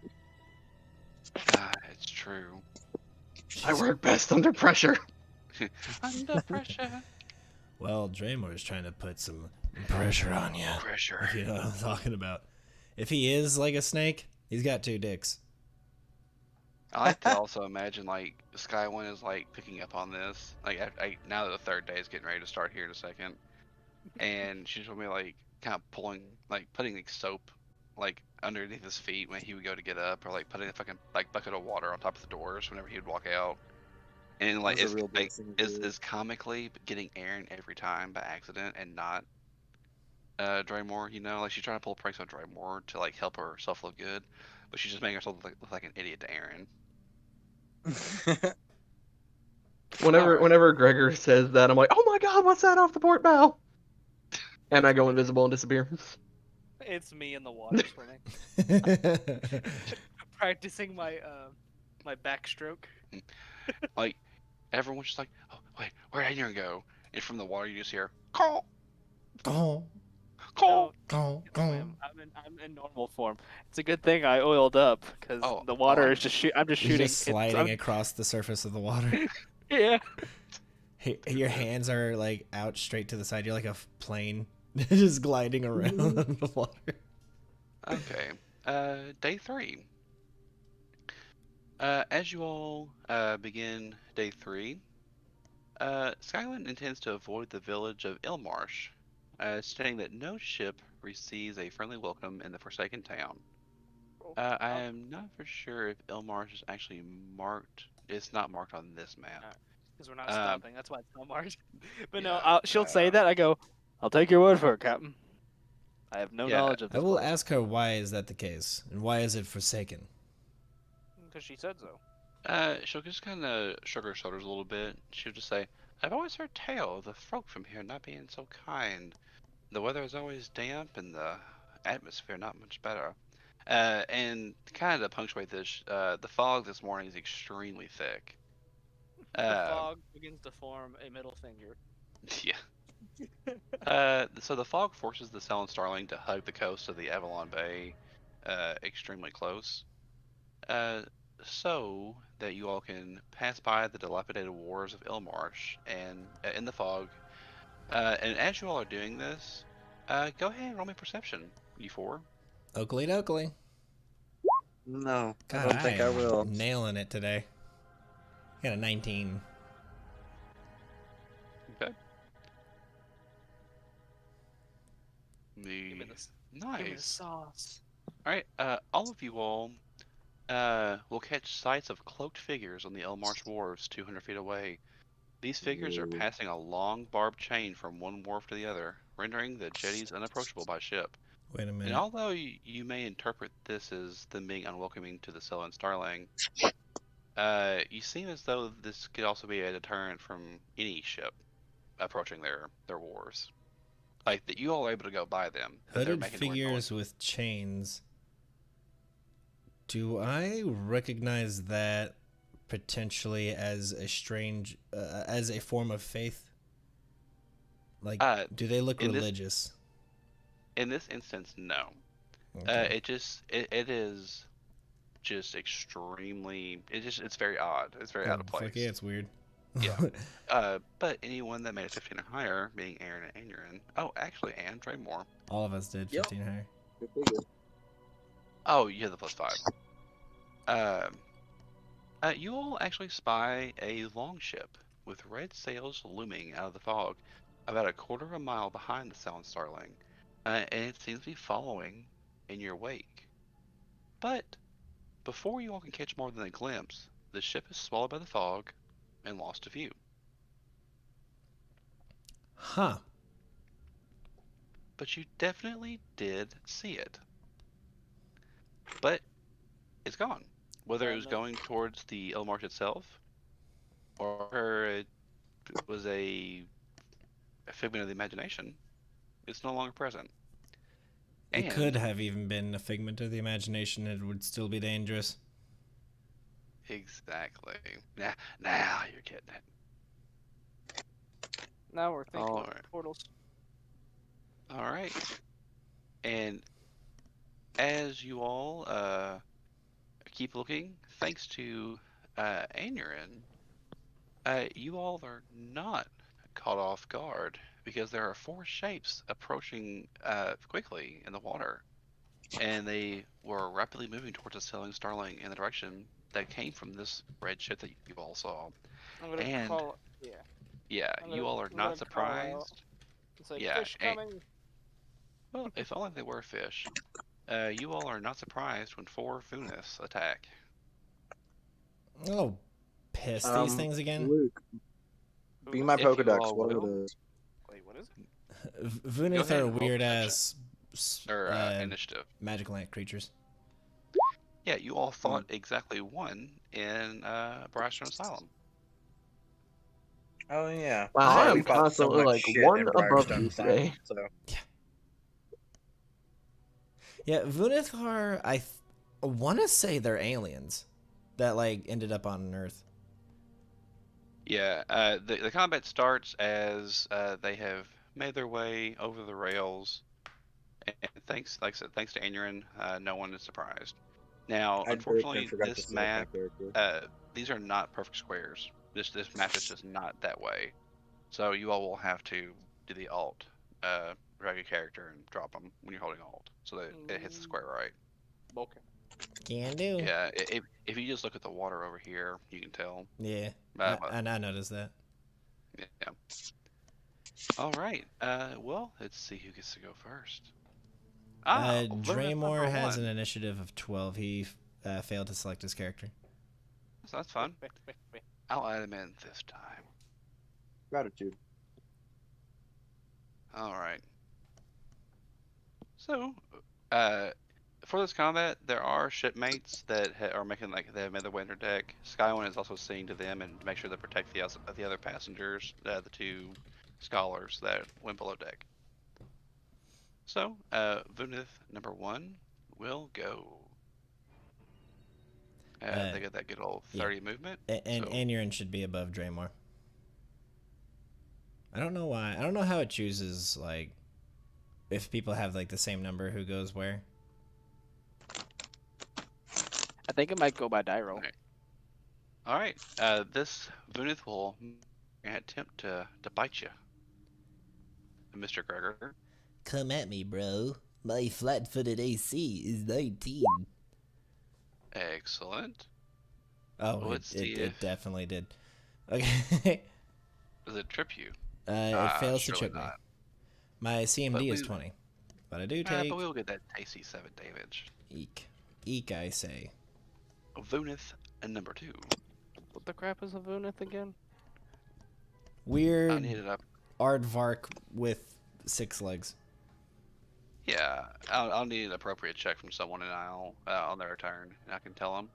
It's true. I work best under pressure. Under pressure. Well, Draymor's trying to put some pressure on you. Pressure. You know what I'm talking about. If he is like a snake, he's got 2 dicks. I like to also imagine like Skywyn is like picking up on this. Like now that the 3rd day is getting ready to start here in a second, and she's gonna be like kind of pulling, like putting like soap like underneath his feet when he would go to get up, or like putting a fucking like bucket of water on top of the doors whenever he would walk out. And like That's it's a real big like thing to do. is comically getting Aaron every time by accident and not Draymore. You know, like she's trying to pull pranks on Draymore to like help herself look good, but she's just making herself look like an idiot to Aaron. Whenever Gregor says that, I'm like, oh my god, what's that off the port bow? And I go invisible and disappear. It's me in the water swimming, practicing my my backstroke. Like everyone's just like, oh wait, where'd Aaron go? And from the water you just hear call, Go, call. go, go. I'm in normal form. It's a good thing I oiled up because the water is just I'm just You're shooting. just sliding across the surface of the water. Yeah. Your hands are like out straight to the side. You're like a plane just gliding around on the water. Okay. Day 3. As you all begin day 3, Skywyn intends to avoid the village of Ilmarsh, stating that no ship receives a friendly welcome in the Forsaken Town. I am not for sure if Ilmarsh is actually marked. It's not marked on this map. Because we're not stopping. That's why it's not marked. But yeah, no, she'll say that. I go, I'll take your word for it, Captain. I have no knowledge of this. I will ask her why is that the case, and why is it forsaken? Because she said so. She'll just kind of shrug her shoulders a little bit. She'll just say, I've always heard tale of the folk from here not being so kind. The weather is always damp and the atmosphere not much better. And kind of to punctuate this, the fog this morning is extremely thick. The fog begins to form a middle finger. Yeah. So the fog forces the Sullen Starling to hug the coast of the Avalon Bay, extremely close, uh, so that you all can pass by the dilapidated wharves of Ilmarsh and in the fog. And as you all are doing this, go ahead and roll me perception, you four. Oakley dokley. No, I God, don't think I am will. nailing it today. Got a 19. Okay. Give me the, give me the Nice. sauce. All right. All of you all will catch sights of cloaked figures on the Elmarsh wharves 200 feet away. These figures are Ooh. passing a long barbed chain from one wharf to the other, rendering the jetties unapproachable by ship. Wait a And minute. although you may interpret this as them being unwelcoming to the Sullen Starling, you seem as though this could also be a deterrent from any ship approaching their wharves. Like that, you all are able to go by them, but they're Hooded making weird figures noises. with chains. Do I recognize that potentially as a strange, as a form of faith? Like, do they look in this religious? in this instance, no. Okay. It is just extremely. It's very odd. It's very Oh, out of fuck yeah, place. it's weird. Yeah. But anyone that made it 15 or higher, being Aaron and Aaron. Oh, actually, Anne, Trey Moore. All of us did Yep. 15 higher. Good figure. Oh, you have the +5. Um, you all actually spy a longship with red sails looming out of the fog, about a quarter of a mile behind the Sound Starling, and it seems to be following in your wake. But before you all can catch more than a glimpse, the ship is swallowed by the fog and lost to view. Huh. But you definitely did see it. But it's gone. Whether it was No. going towards the Elmarsh itself, or it was a figment of the imagination, it's no longer present. It And could have even been a figment of the imagination. It would still be dangerous. exactly. Now you're getting it. Now we're thinking All of right. portals. All right. And as you all keep looking, thanks to Anurin, you all are not caught off guard because there are 4 shapes approaching quickly in the water, and they were rapidly moving towards the sailing starling in the direction that came from this red ship that you all saw. I'm gonna And call. Yeah. yeah, you all are I'm not gonna call out. surprised. It's like Yeah, fish coming. well, if only they were fish. You all are not surprised when 4 Funis attack. Oh, piss these things again? Luke, be my If you Pokedex. all What are will. those? Wait, what is it? Vunith ahead are and roll weird ass Or initiative. magic land creatures. Yeah, you all fought exactly one in Brashton Asylum. Oh yeah. Wow, That's why I we am fought so constantly much like shit one in above Briarstone you Asylum, today. so Yeah, Vunith are, I want to say they're aliens that like ended up on Earth. Yeah, the combat starts as they have made their way over the rails, and like I said, thanks to Anurin, no one is surprised. Now, I broke and unfortunately, forgot to this select my map, character. these are not perfect squares. This map is just not that way. So you all will have to do the alt, drag a character and drop them when you're holding alt, so that it hits the square right. Okay. Can do. Yeah, if you just look at the water over here, you can tell. Yeah, But I noticed that. yeah. All right. Well, let's see who gets to go first. Verneth Draymore number has 1. an initiative of 12. He failed to select his character. So that's fun. Wait. I'll add him in this time. Gratitude. All right. So, for this combat, there are shipmates that are making they have made their way in their deck. Skywin is also seeing to them and make sure they protect the other passengers, the 2 scholars that went below deck. So, Vunith number 1 will go. They got that good old 30 movement. And so, Anurin should be above Draymore. I don't know why. I don't know how it chooses, like, if people have, like, the same number who goes where. I think it might go by die roll. Okay. All right. This Vunith will attempt to bite you, Mr. Gregor. Come at me, bro. My flat-footed AC is 19. Excellent. Oh, Let's see it if definitely did. Okay. does it trip you? It fails to surely trip me. not. My CMD is we- 20. But I do take... But we will get that tasty 7 damage. Eek. Eek, I say. Vunith and number 2. What the crap is a Vunith again? I Weird need it up. aardvark with 6 legs. Yeah, I'll need an appropriate check from someone, and I'll on their turn, and I can tell them.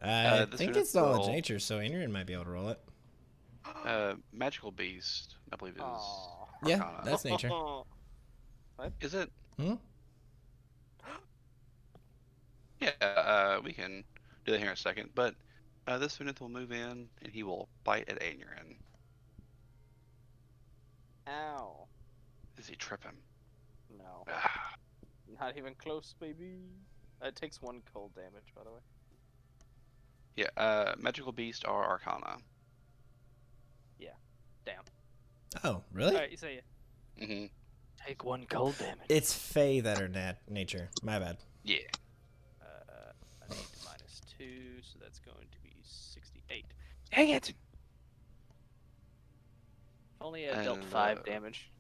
I this think unit it's knowledge will- nature, so Adrian might be able to roll it. Magical beast, I believe is. Aw. Yeah, Arcana. that's nature. Is it? Hmm? Yeah, we can do that here in a second. But this unit will move in, and he will bite at Adrian. Ow. Does he trip him? No. Ah, Not even close, baby. It takes 1 cold damage, by the way. yeah, magical beast or Arcana. Damn. Oh, really? Alright, you say it. Mm-hmm. Take 1 cold damage. It's Fae that are nature. My bad. Yeah. I need -2, so that's going to be 68. Dang it! Only I dealt 5 damage.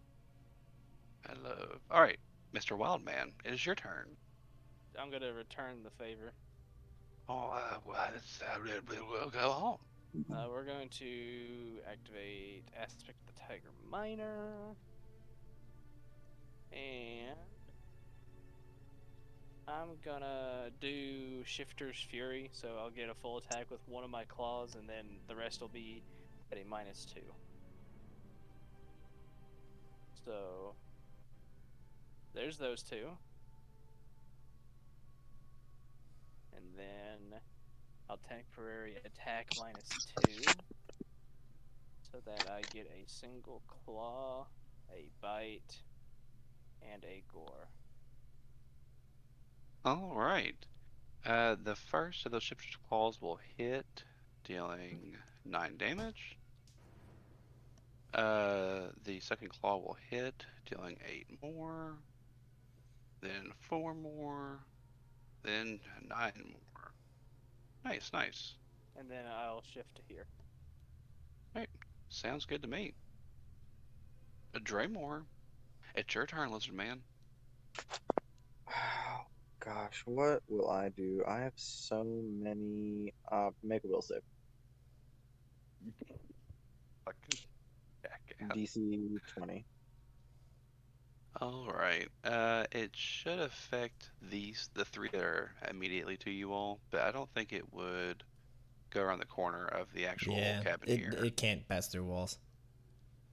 I love. All right, Mr. Wildman, it is your turn. I'm gonna return the favor. Oh, well, we'll go on. We're going to activate Aspect of the Tiger Miner. And I'm gonna do Shifter's Fury, so I'll get a full attack with one of my claws, and then the rest will be at a -2. So there's those 2. And then I'll temporary attack -2, so that I get a single claw, a bite, and a gore. All right. The first of those shifter's claws will hit, dealing 9 damage. The second claw will hit, dealing 8 more. Then 4 more. Then 9 more. Nice, nice. And then I'll shift to here. Sounds good to me. Draymore, it's your turn, lizard man. Oh, gosh, what will I do? I have so many. Make a will save. Fucking jackass. DC 20. All right. It should affect the 3 that are immediately to you all, but I don't think it would go around the corner of the actual cabin here. It can't pass through walls.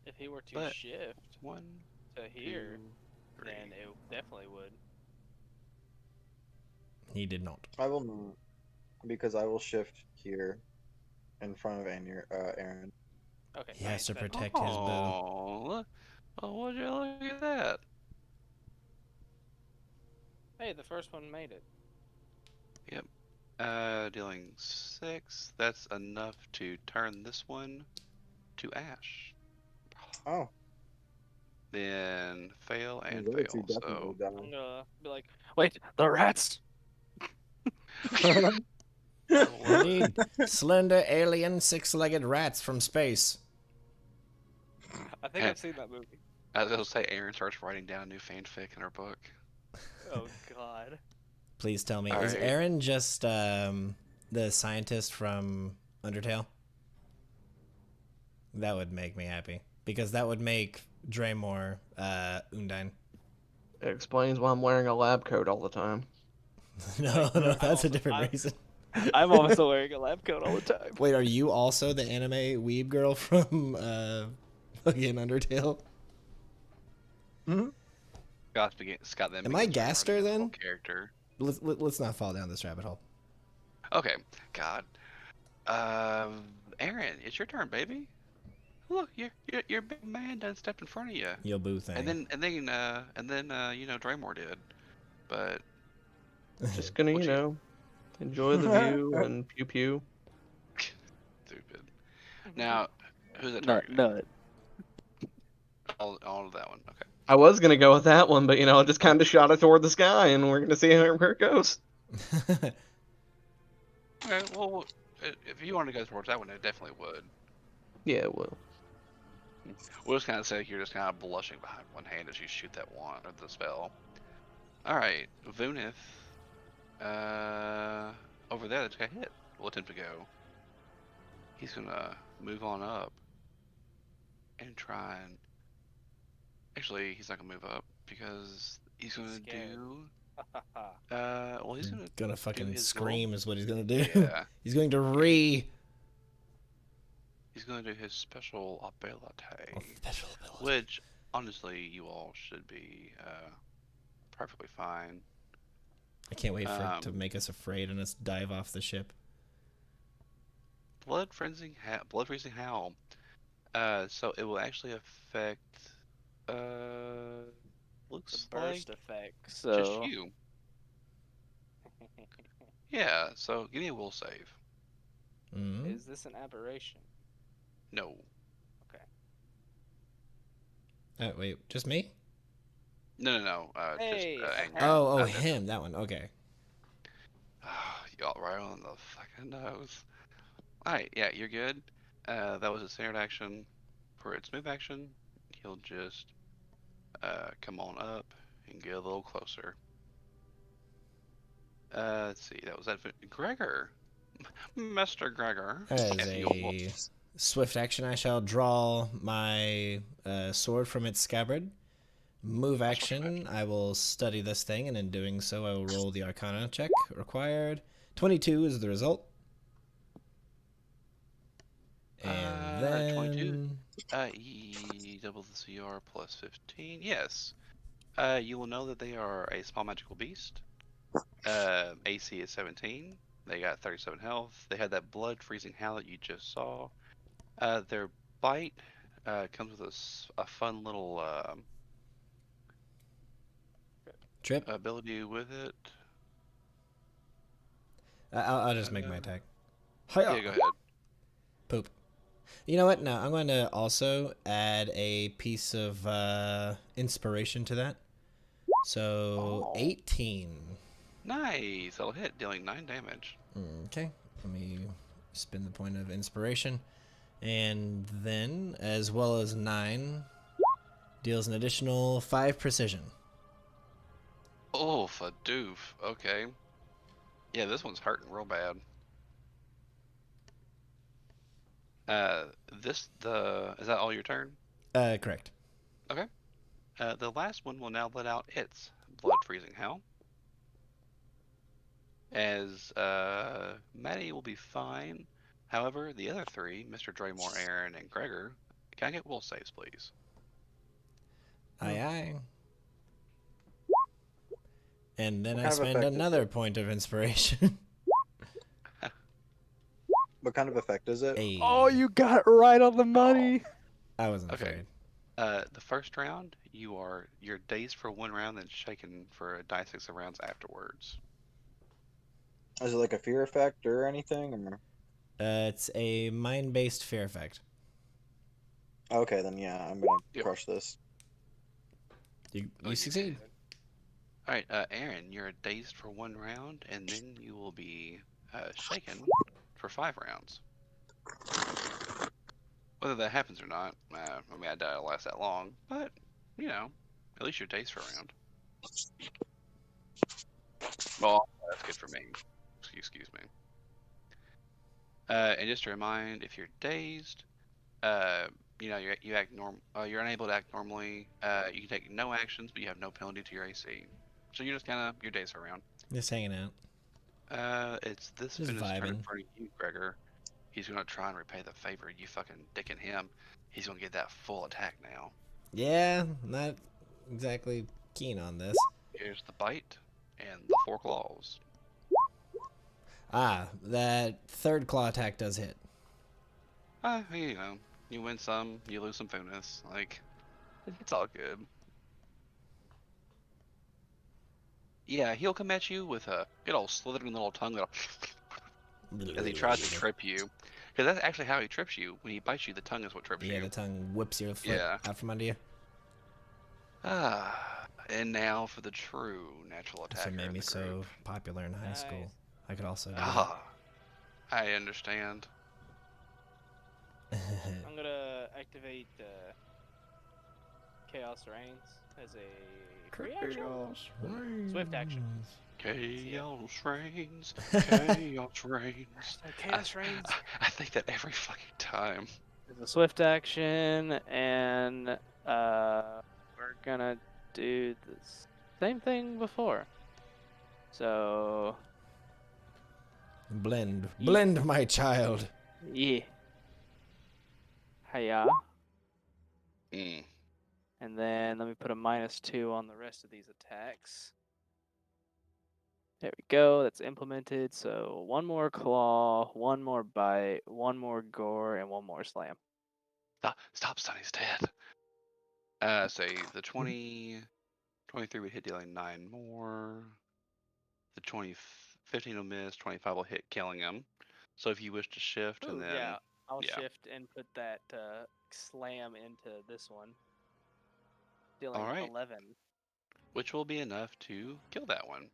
If he were to But- shift 1, to here, 2, 3. then it definitely would. He did not. I will not, because I will shift here in front of Aaron. Okay. He has to then- protect his bow. Oh, would you look at that? Hey, the first one made it. Dealing 6. That's enough to turn this one to ash. Oh, Then fail and those two fail. definitely So I'm gonna be like, wait, the rats! die. Indeed. Slender alien 6-legged rats from space. I think I've seen that movie. I was gonna say, Aaron starts writing down a new fanfic in her book. Oh god. Please tell me, All is right. Aaron just the scientist from Undertale? That would make me happy. Because that would make Draymore Undine. It explains why I'm wearing a lab coat all the time. No, that's a different reason. I'm also wearing a lab coat all the time. Wait, are you also the anime weeb girl from fucking Undertale? Scott, then Am I begins Gaster, writing a then? full Character. Let's not fall down this rabbit hole. Okay. God. Aaron, it's your turn, baby. Look, your big man done stepped in front of you. Yo boo thing. You know, Draymore did. But Just gonna, What you- enjoy the view and pew pew. stupid. Now, who's that Nut, targeting? nut. All of that one. Okay. I was gonna go with that one, but I just kind of shot it toward the sky, and we're gonna see where it goes. Okay. Well, if you want to go towards that one, it definitely would. Yeah, well. We'll just kind of say you're just kind of blushing behind one hand as you shoot that one or the spell. All right, Vunith. Over there, that just got hit. Will attempt to go. He's gonna move on up and try and. Actually, he's not gonna move up because he's gonna Scared. do. Well, he's gonna fucking his scream is what he's gonna do. Yeah. He's going to He's gonna do his special ability, special ability. which honestly, you all should be perfectly fine. I can't wait for it to make us afraid and us dive off the ship. Blood freezing howl. So it will actually affect. Looks The burst like effect. just So you. Yeah. So give me a will save. Mhm. is this an aberration? No. Wait, just me? No. Hey, Just anger. Oh, Just- him. That one. Okay. Y'all right on the fucking nose. Alright, yeah, you're good. That was a standard action. For its move action, he'll just come on up and get a little closer. Let's see, that was that. Gregor! Mr. Gregor. As if you will. a swift action, I shall draw my sword from its scabbard. Move action, I will study this thing, and in doing so, I will roll the Arcana check required. 22 is the result. And then 22. Double the CR plus 15. Yes. You will know that they are a small magical beast. AC is 17. They got 37 health. They had that blood freezing howl that you just saw. Their bite comes with a fun little trip. ability with it. I'll just make my attack. Yeah, go ahead. Poop. You know what? No, I'm going to also add a piece of inspiration to that. So, Oh. 18. Nice. That'll hit, dealing 9 damage. Okay. Let me spin the point of inspiration. And then, as well as 9, deals an additional 5 precision. Oh, for doof. Okay. Yeah, this one's hurting real bad. Is that all your turn? Correct. Okay. The last one will now let out its blood freezing howl. As Maddie will be fine. However, the other three, Mr. Draymore, Aaron, and Gregor, can I get will saves, please? Aye, aye. And then What I kind of spend effect is another it? point of inspiration. What kind of effect is it? Hey, Oh, you got it right on the money. I wasn't Okay. afraid. The first round, you're dazed for 1 round, then shaken for a die 6 of rounds afterwards. Is it like a fear effect or anything? Or... It's a mind-based fear effect. Okay, then yeah, I'm gonna Yep. crush this. You Oh, you succeed. All right, Aaron, you're dazed for 1 round, and then you will be shaken for 5 rounds. Whether that happens or not, I mean, I doubt it'll last that long, but, at least you're dazed for a round. Well, that's good for me. Excuse me. And just to remind, if you're dazed, you act you're unable to act normally. You can take no actions, but you have no penalty to your AC. So you're just you're dazed for a round. Just hanging out. It's this Just Venus turn in vibing. front of you, Gregor. He's gonna try and repay the favor you fucking dicking him. He's gonna get that full attack now. Yeah, not exactly keen on this. Here's the bite and the 4 claws. Ah, that third claw attack does hit. You win some, you lose some bonus. Like, it's all good. Yeah, he'll come at you with a good old slithering little tongue that'll as he tries to trip you. Because that's actually how he trips you. When he bites you, the tongue is what trips Yeah, you. the tongue whips your foot Yeah. out from under you. And now for the true natural That's attacker what made in me the so group. popular in high school. Nice. I could also do I understand. that. I'm gonna activate Chaos Reigns as a reaction. Swift action. Chaos reigns. Chaos reigns. So Chaos Reigns I think that every fucking time. is a swift action, and we're gonna do the same thing before. So Blend. Blend, my child. yeah, hiya. Mm. And then let me put a -2 on the rest of these attacks. There we go, that's implemented. So one more claw, one more bite, one more gore, and one more slam. Stop, Sonny's dead. Say the 23 would hit dealing 9 more. The 15 will miss, 25 will hit, killing him. So if you wish to shift and then yeah, I'll yeah. shift and put that slam into this one. Dealing All right. 11. Which will be enough to kill that one.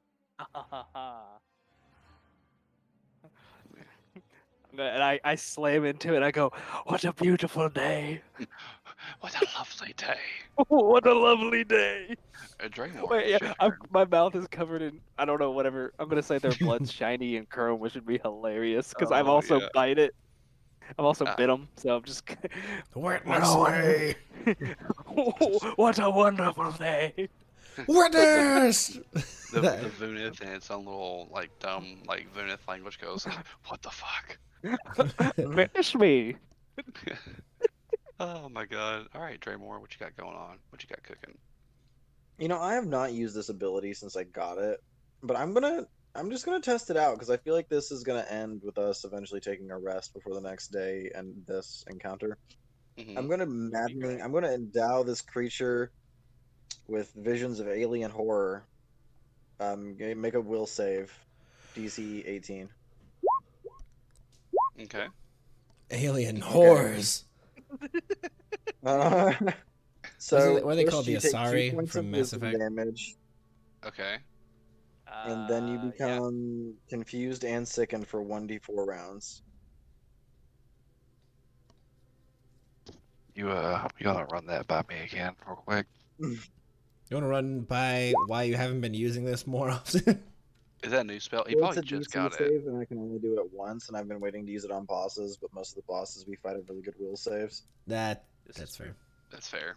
And I slam into it. I go, "What a beautiful day! What a lovely day. What a lovely day!" Draymore, Wait, it's yeah, your turn. my mouth is covered in I don't know whatever. I'm gonna say their blood's shiny and chrome, which would be hilarious because I've Oh, also yeah. bite it. I've also Ah. bit them, so I'm just. Witness me! What a wonderful day! Witness! The Vunith in its own little like dumb like Vunith language goes, what the fuck? Finish me! Oh my god. Alright, Draymore, what you got going on? What you got cooking? You know, I have not used this ability since I got it, but I'm just gonna test it out because I feel like this is gonna end with us eventually taking a rest before the next day and this encounter. Mhm. I'm gonna I'm gonna endow this creature with visions of alien horror. Make a will save, DC 18. Okay. Alien horrors. So what are they first called? The you take 2 Asari points from of Mass wisdom Effect? damage, Okay. and then you Yeah. become confused and sickened for 1d4 rounds. You gotta run that by me again real quick. You want to run by why you haven't been using this more often? Is that a new spell? He Well, it's probably a just DC got it. save, and I can only do it once, and I've been waiting to use it on bosses, but most of the bosses we fight have really good will saves. That's fair. That's fair.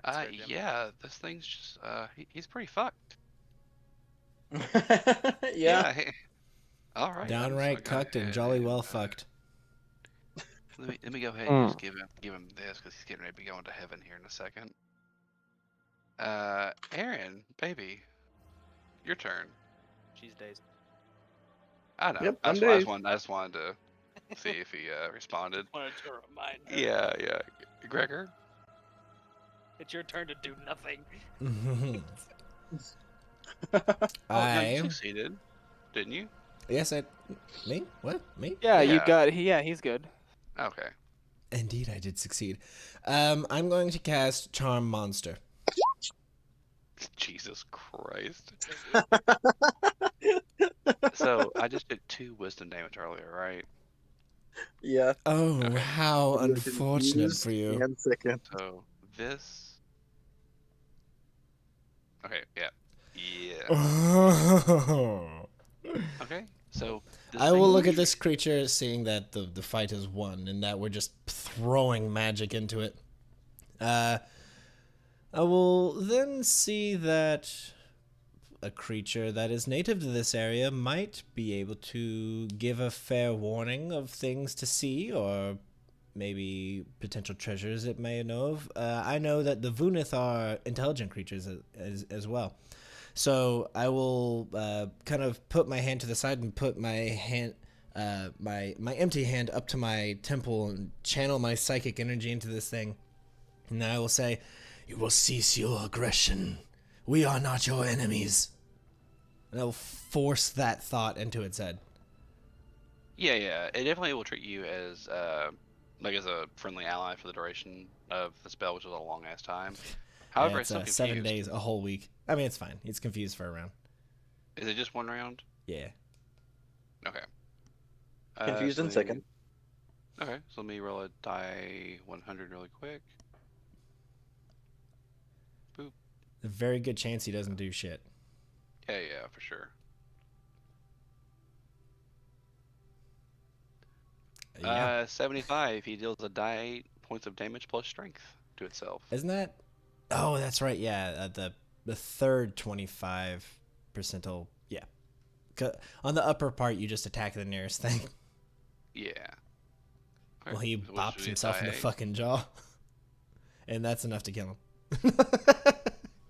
That's fair, Jim. Yeah, this thing's just he's pretty fucked. Yeah. All right. Downright cucked and jolly well fucked. Let me go ahead and just give him this because he's getting ready to be going to heaven here in a second. Aaron, baby, your turn. She's dazed. I know. Yep, I I'm just dazed. wanted to see if he responded. Wanted to remind her. Yeah. Gregor. It's your turn to do nothing. No, you succeeded, didn't you? Yes, me? What? Me? Yeah, you Yeah. got. Yeah, he's good. Okay. Indeed, I did succeed. I'm going to cast Charm Monster. Jesus Christ. So I just did 2 wisdom damage earlier, right? Yeah. Oh, Okay. how You're unfortunate confused for you. And sickened. So this. Okay. Yeah. Okay. So this I will thing- look at this creature, seeing that the fight is won and that we're just throwing magic into it. I will then see that a creature that is native to this area might be able to give a fair warning of things to see, or maybe potential treasures it may know of. I know that the Vunith are intelligent creatures as well. So I will kind of put my hand to the side and put my hand my empty hand up to my temple and channel my psychic energy into this thing. And I will say, "You will cease your aggression. We are not your enemies." And I will force that thought into its head. Yeah, it definitely will treat you as as a friendly ally for the duration of the spell, which is a long ass time. However, Yeah, it's still 7 confused. days, a whole week. I mean, it's fine. It's confused for a round. Is it just one round? Yeah. Okay. Confused so in let me- second. Okay, so let me roll a die 100 really quick. A very good chance he doesn't do shit. Yeah, for sure. Yeah. 75. He deals a die 8 points of damage plus strength to itself. Isn't that? Oh, that's right. Yeah, the third 25 percentile. Yeah. On the upper part, you just attack the nearest thing. Yeah. Well, he So what bops should we himself in the die? fucking jaw, and that's enough to kill him.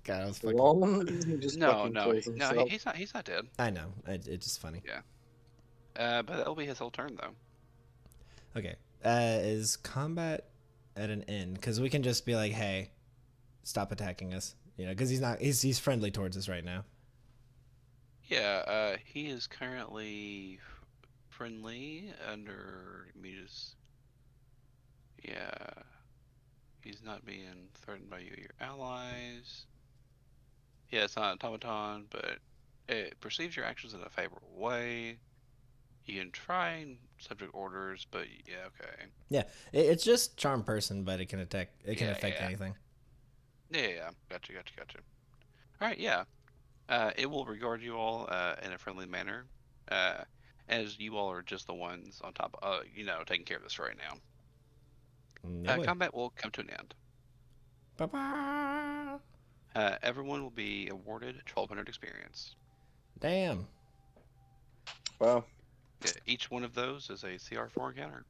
God, I was fucking. Well, he just No, fucking no, kills no. himself. He's not dead. I know. It's just funny. But that'll be his whole turn though. Okay. Is combat at an end? Because we can just be like, "Hey, stop attacking us." You know, because he's friendly towards us right now. Yeah. He is currently friendly under. Let me just. Yeah. He's not being threatened by you or your allies. Yeah, it's not an automaton, but it perceives your actions in a favorable way. You can try and subject orders, but yeah, okay. Yeah, it's just charm person, but it can attack. It can Yeah, affect yeah. anything. Yeah. Gotcha. All right, yeah. It will regard you all in a friendly manner, as you all are just the ones on top, taking care of this right now. No way. Combat will come to an end. Ba-ba. Everyone will be awarded 1,200 experience. Damn. Wow. Yeah, each one of those is a CR4 encounter.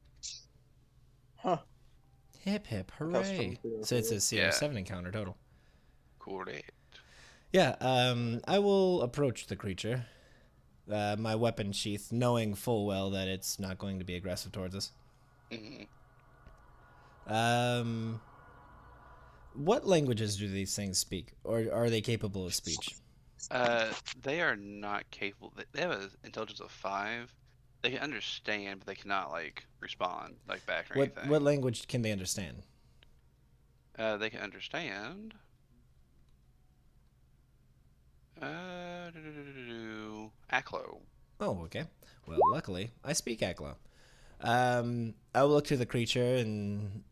Huh. Hip hip Custom hooray! CR4. So it's a CR7 encounter total. Correct. Yeah. I will approach the creature, my weapon sheath, knowing full well that it's not going to be aggressive towards us. hmm What languages do these things speak, or are they capable of speech? They are not capable. They have an intelligence of 5. They can understand, but they cannot respond back or anything. What language can they understand? They can understand. Aklo. Oh, okay. Well, luckily, I speak Aklo. I will look to the creature and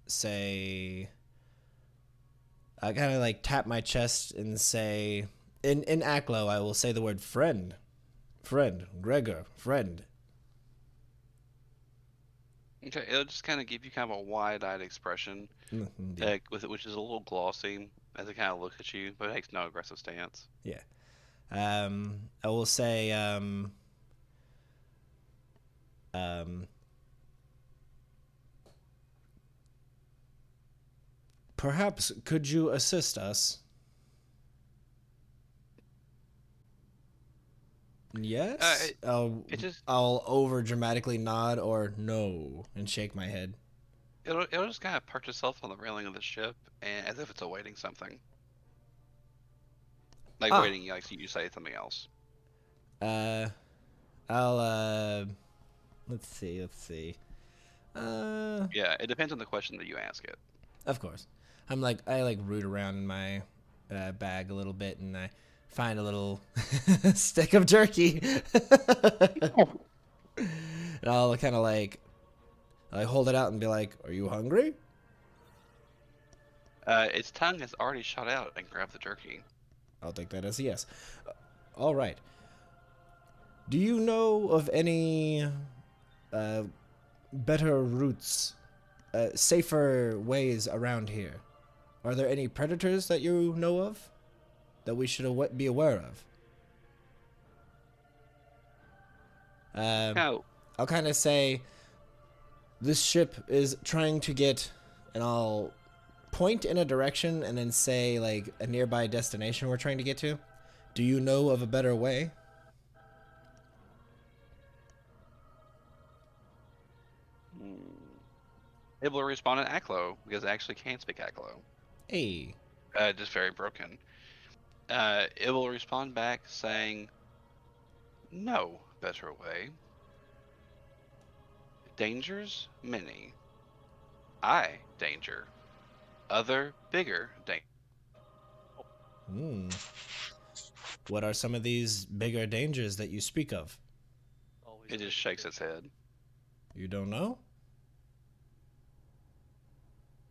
say, I kind of tap my chest and say, in Aklo, I will say the word friend. Friend. Gregor. Friend. Okay, it'll just kind of give you kind of a wide-eyed expression, Indeed. which is a little glossy as it kind of looks at you, but it takes no aggressive stance. Yeah. I will say, perhaps could you assist us? Yes. I'll over dramatically nod or no and shake my head. It'll just kind of perch itself on the railing of the ship, and as if it's awaiting something. Waiting, you say something else. I'll let's see. Yeah, it depends on the question that you ask it. Of course. I root around in my bag a little bit and I find a little stick of jerky. And I'll kind of I hold it out and be like, "Are you hungry?" Its tongue has already shot out and grabbed the jerky. I'll take that as a yes. All right. Do you know of any better routes, safer ways around here? Are there any predators that you know of that we should be aware of? No. I'll kind of say, this ship is trying to get, and I'll point in a direction and then say a nearby destination we're trying to get to. Do you know of a better way? It will respond in Aklo because it actually can speak Aklo. Hey. Just very broken. It will respond back saying, "No better way. Dangers many. I danger. Other bigger danger." Hmm. What are some of these bigger dangers that you speak of? Always It just bigger shakes fish. its head. You don't know?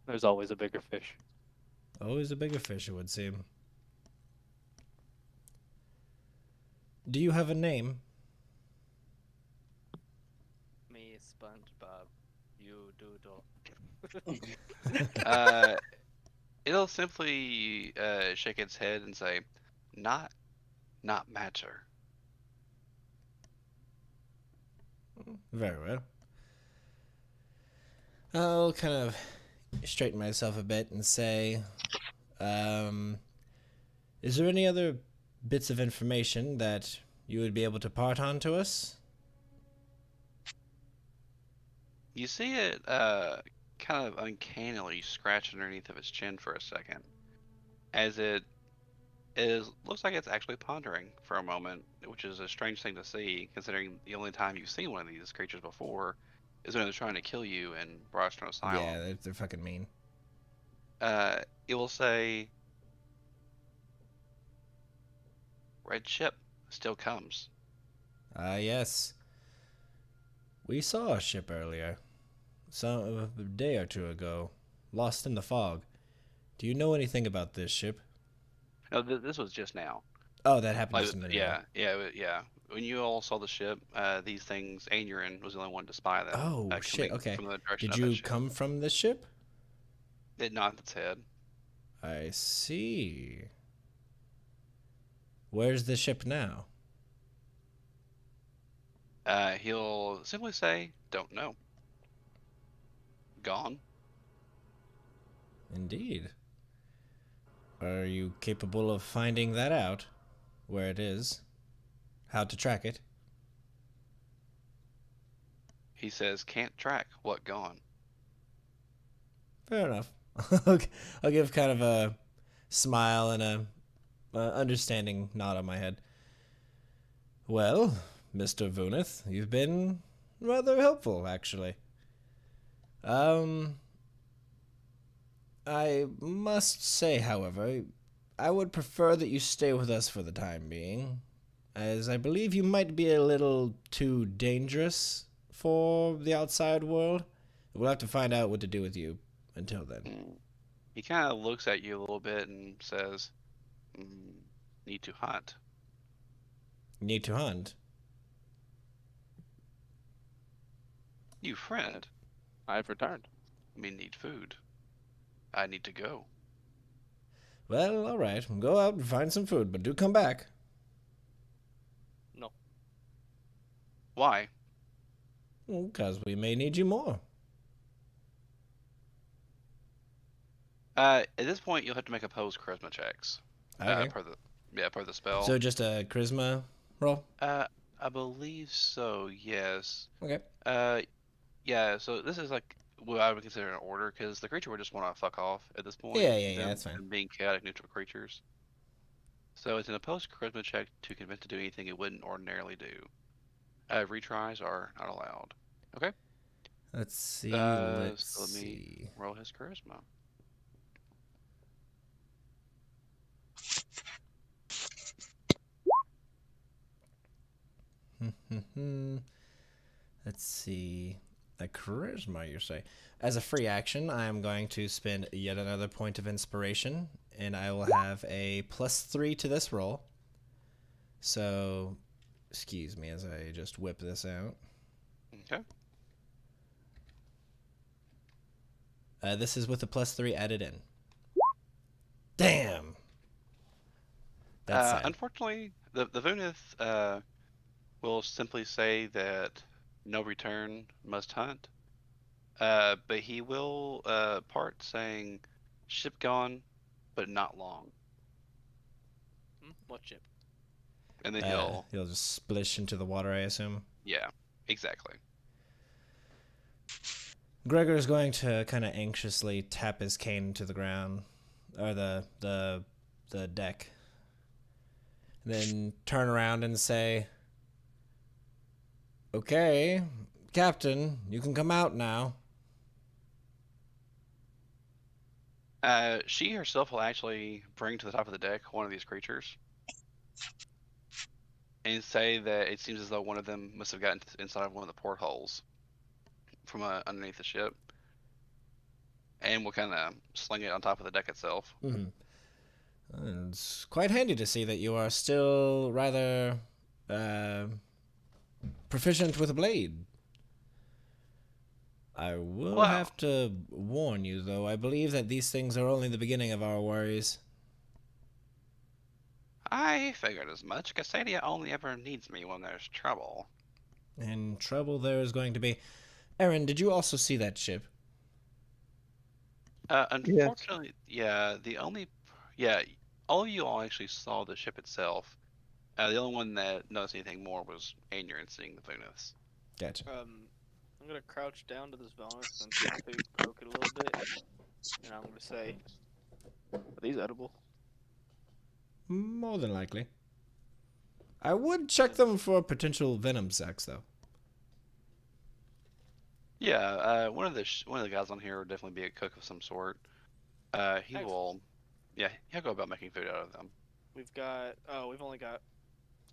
There's always a bigger fish. Always a bigger fish, it would seem. Do you have a name? Me, SpongeBob, you Doodle. It'll simply shake its head and say, "Not matter." Very well. I'll kind of straighten myself a bit and say, is there any other bits of information that you would be able to part on to us? You see it kind of uncannily scratch underneath of its chin for a second, as it looks like it's actually pondering for a moment, which is a strange thing to see, considering the only time you've seen one of these creatures before is when it was trying to kill you in Broadstone Asylum. Yeah, they're fucking mean. It will say, "Red ship still comes." Ah, yes. We saw a ship earlier. A day or two ago. Lost in the fog. Do you know anything about this ship? No, this was just now. Oh, that happened Like, just a minute ago. yeah. When you all saw the ship, these things, Aeon was the only one to spy them. Oh, shit, coming okay. From the direction Did of that you ship. come from this ship? It nodded its head. I see. Where's the ship now? He'll simply say, "Don't know." Gone. Indeed. Are you capable of finding that out? Where it is? How to track it? He says, "Can't track what gone." Fair enough. I'll give kind of a smile and a understanding nod on my head. Well, Mr. Vunith, you've been rather helpful, actually. I must say, however, I would prefer that you stay with us for the time being, as I believe you might be a little too dangerous for the outside world. We'll have to find out what to do with you until then. He kind of looks at you a little bit and says, "Need to hunt." Need to hunt. "You friend, I've returned. me need food. I need to go." Well, all right. Go out and find some food, but do come back. No. "Why?" Because we may need you more. At this point, you'll have to make opposed charisma checks. Okay. Per the spell. So just a charisma roll? I believe so. Yes. Okay. Yeah. So this is like what I would consider an order, because the creature would just want to fuck off at this point. Yeah, that's fine. them being chaotic neutral creatures. So it's an opposed charisma check to convince to do anything it wouldn't ordinarily do. Retries are not allowed. Okay. Let's see. So let me roll his charisma. Let's see. A charisma, you say. As a free action, I am going to spend yet another point of inspiration, and I will have a +3 to this roll. So, excuse me as I just whip this out. Okay. This is with a +3 added in. Damn! That's sad. Unfortunately, the Vunith will simply say that no return, must hunt. But he will part saying, "Ship gone, but not long." What ship? And then He'll just splish into the water, I assume. yeah, exactly. Gregor's going to kind of anxiously tap his cane to the ground, or the deck, then turn around and say, "Okay, Captain, you can come out now." She herself will actually bring to the top of the deck one of these creatures and say that it seems as though one of them must have gotten inside of one of the portholes from underneath the ship, and we'll kind of sling it on top of the deck itself. It's quite handy to see that you are still rather proficient with a blade. I will Wow. have to warn you, though. I believe that these things are only the beginning of our worries. I figured as much. Cassadia only ever needs me when there's trouble. And trouble there is going to be. Aaron, did you also see that ship? Unfortunately, all of you all actually saw the ship itself. The only one that noticed anything more was Aeons seeing the Venus. Gotcha. I'm gonna crouch down to this Venus and poke it a little bit, and I'm gonna say, "Are these edible?" More than likely. I would check them for potential venom sacs, though. Yeah, one of the guys on here will definitely be a cook of some sort. He'll go about making food out of them. We've only got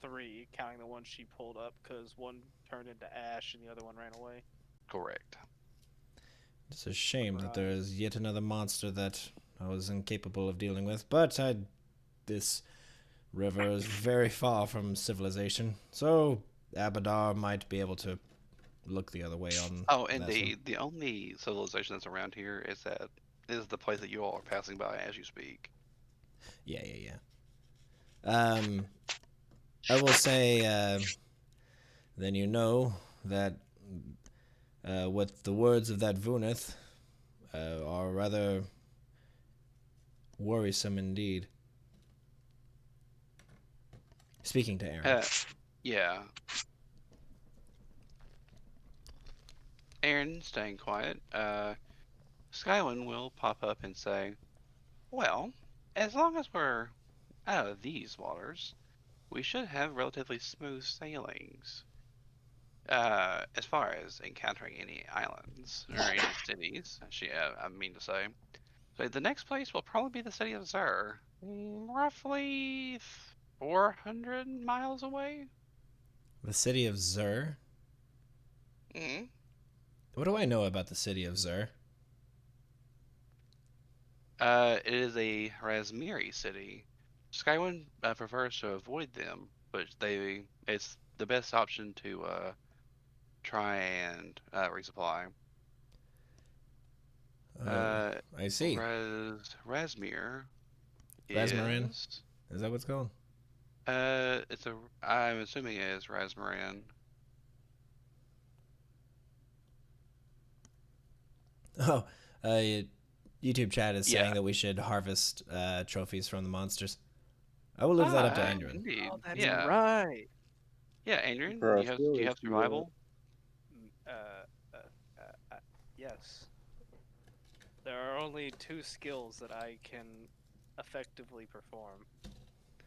3, counting the one she pulled up, because one turned into ash and the other one ran away. Correct. It's a shame that there is yet another monster that I was incapable of dealing with, but this river is very far from civilization, so Abadar might be able to look the other way on. Oh, and that the only civilization that's around here is the place that you all are passing by as you speak. Yeah. I will say, then you know that what the words of that Vunith are rather worrisome indeed. Speaking to Aaron. Yeah. Aaron, staying quiet. Skywin will pop up and say, "Well, as long as we're out of these waters, we should have relatively smooth sailings. As far as encountering any islands or any cities, I mean to say. So the next place will probably be the city of Zur, roughly 400 miles away." The city of Zur? Mm-hmm. What do I know about the city of Zur? It is a Razmiri city. Skywin prefers to avoid them, but it's the best option to try and resupply. I see. Razmir Razmarin? is Is that what's called? I'm assuming it is Razmarin. Oh, YouTube chat is saying Yeah. that we should harvest trophies from the monsters. I will leave that up to Andrew. Indeed. Oh, that's Yeah. right. Yeah, Andrew, Bro, do you feel have like you, survival? Yes. There are only 2 skills that I can effectively perform.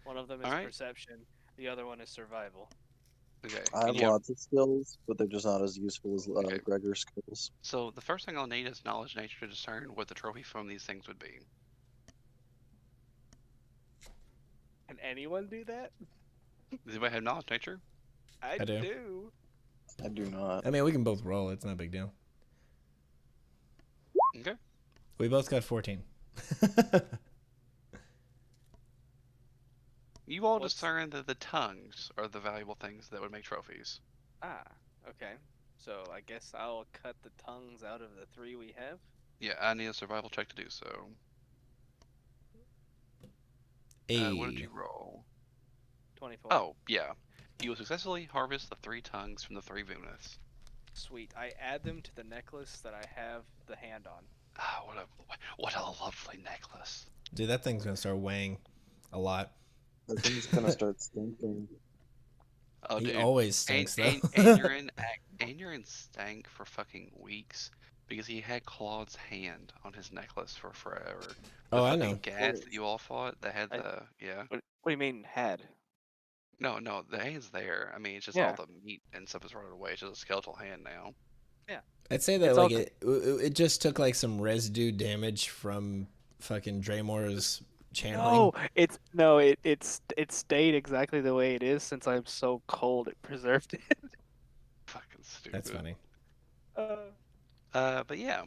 One of them is Alright. perception. The other one is survival. Okay. I have can you- lots of skills, but they're just not as useful as Okay. Gregor's skills. So the first thing I'll need is knowledge nature to discern what the trophy from these things would be. Can anyone do that? Does anybody have knowledge nature? I do. do. I do not. I mean, we can both roll. It's not a big deal. Okay. We both got 14. You all What's- discern that the tongues are the valuable things that would make trophies. Okay. So I guess I'll cut the tongues out of the 3 we have. Yeah, I need a survival check to do so. What did you roll? 24. Oh, yeah. You will successfully harvest the 3 tongues from the 3 Venus. Sweet. I add them to the necklace that I have the hand on. Ah, what a lovely necklace. Dude, that thing's gonna start weighing a lot. I think it's gonna start stinking. Oh, He dude. always stinks, though. Aenerin stank for fucking weeks. because he had Claude's hand on his necklace for forever. The Oh, I fucking know. gas that you all fought that had I- the yeah. What do you mean had? No, no, the hand's there. I mean, it's just all Yeah. the meat and stuff is rotted away. It's just a skeletal hand now. I'd say that It's like all it just took like some residue damage from fucking Draymore's channeling. No, it stayed exactly the way it is since I'm so cold. It preserved it. Fucking stupid. That's funny. But yeah.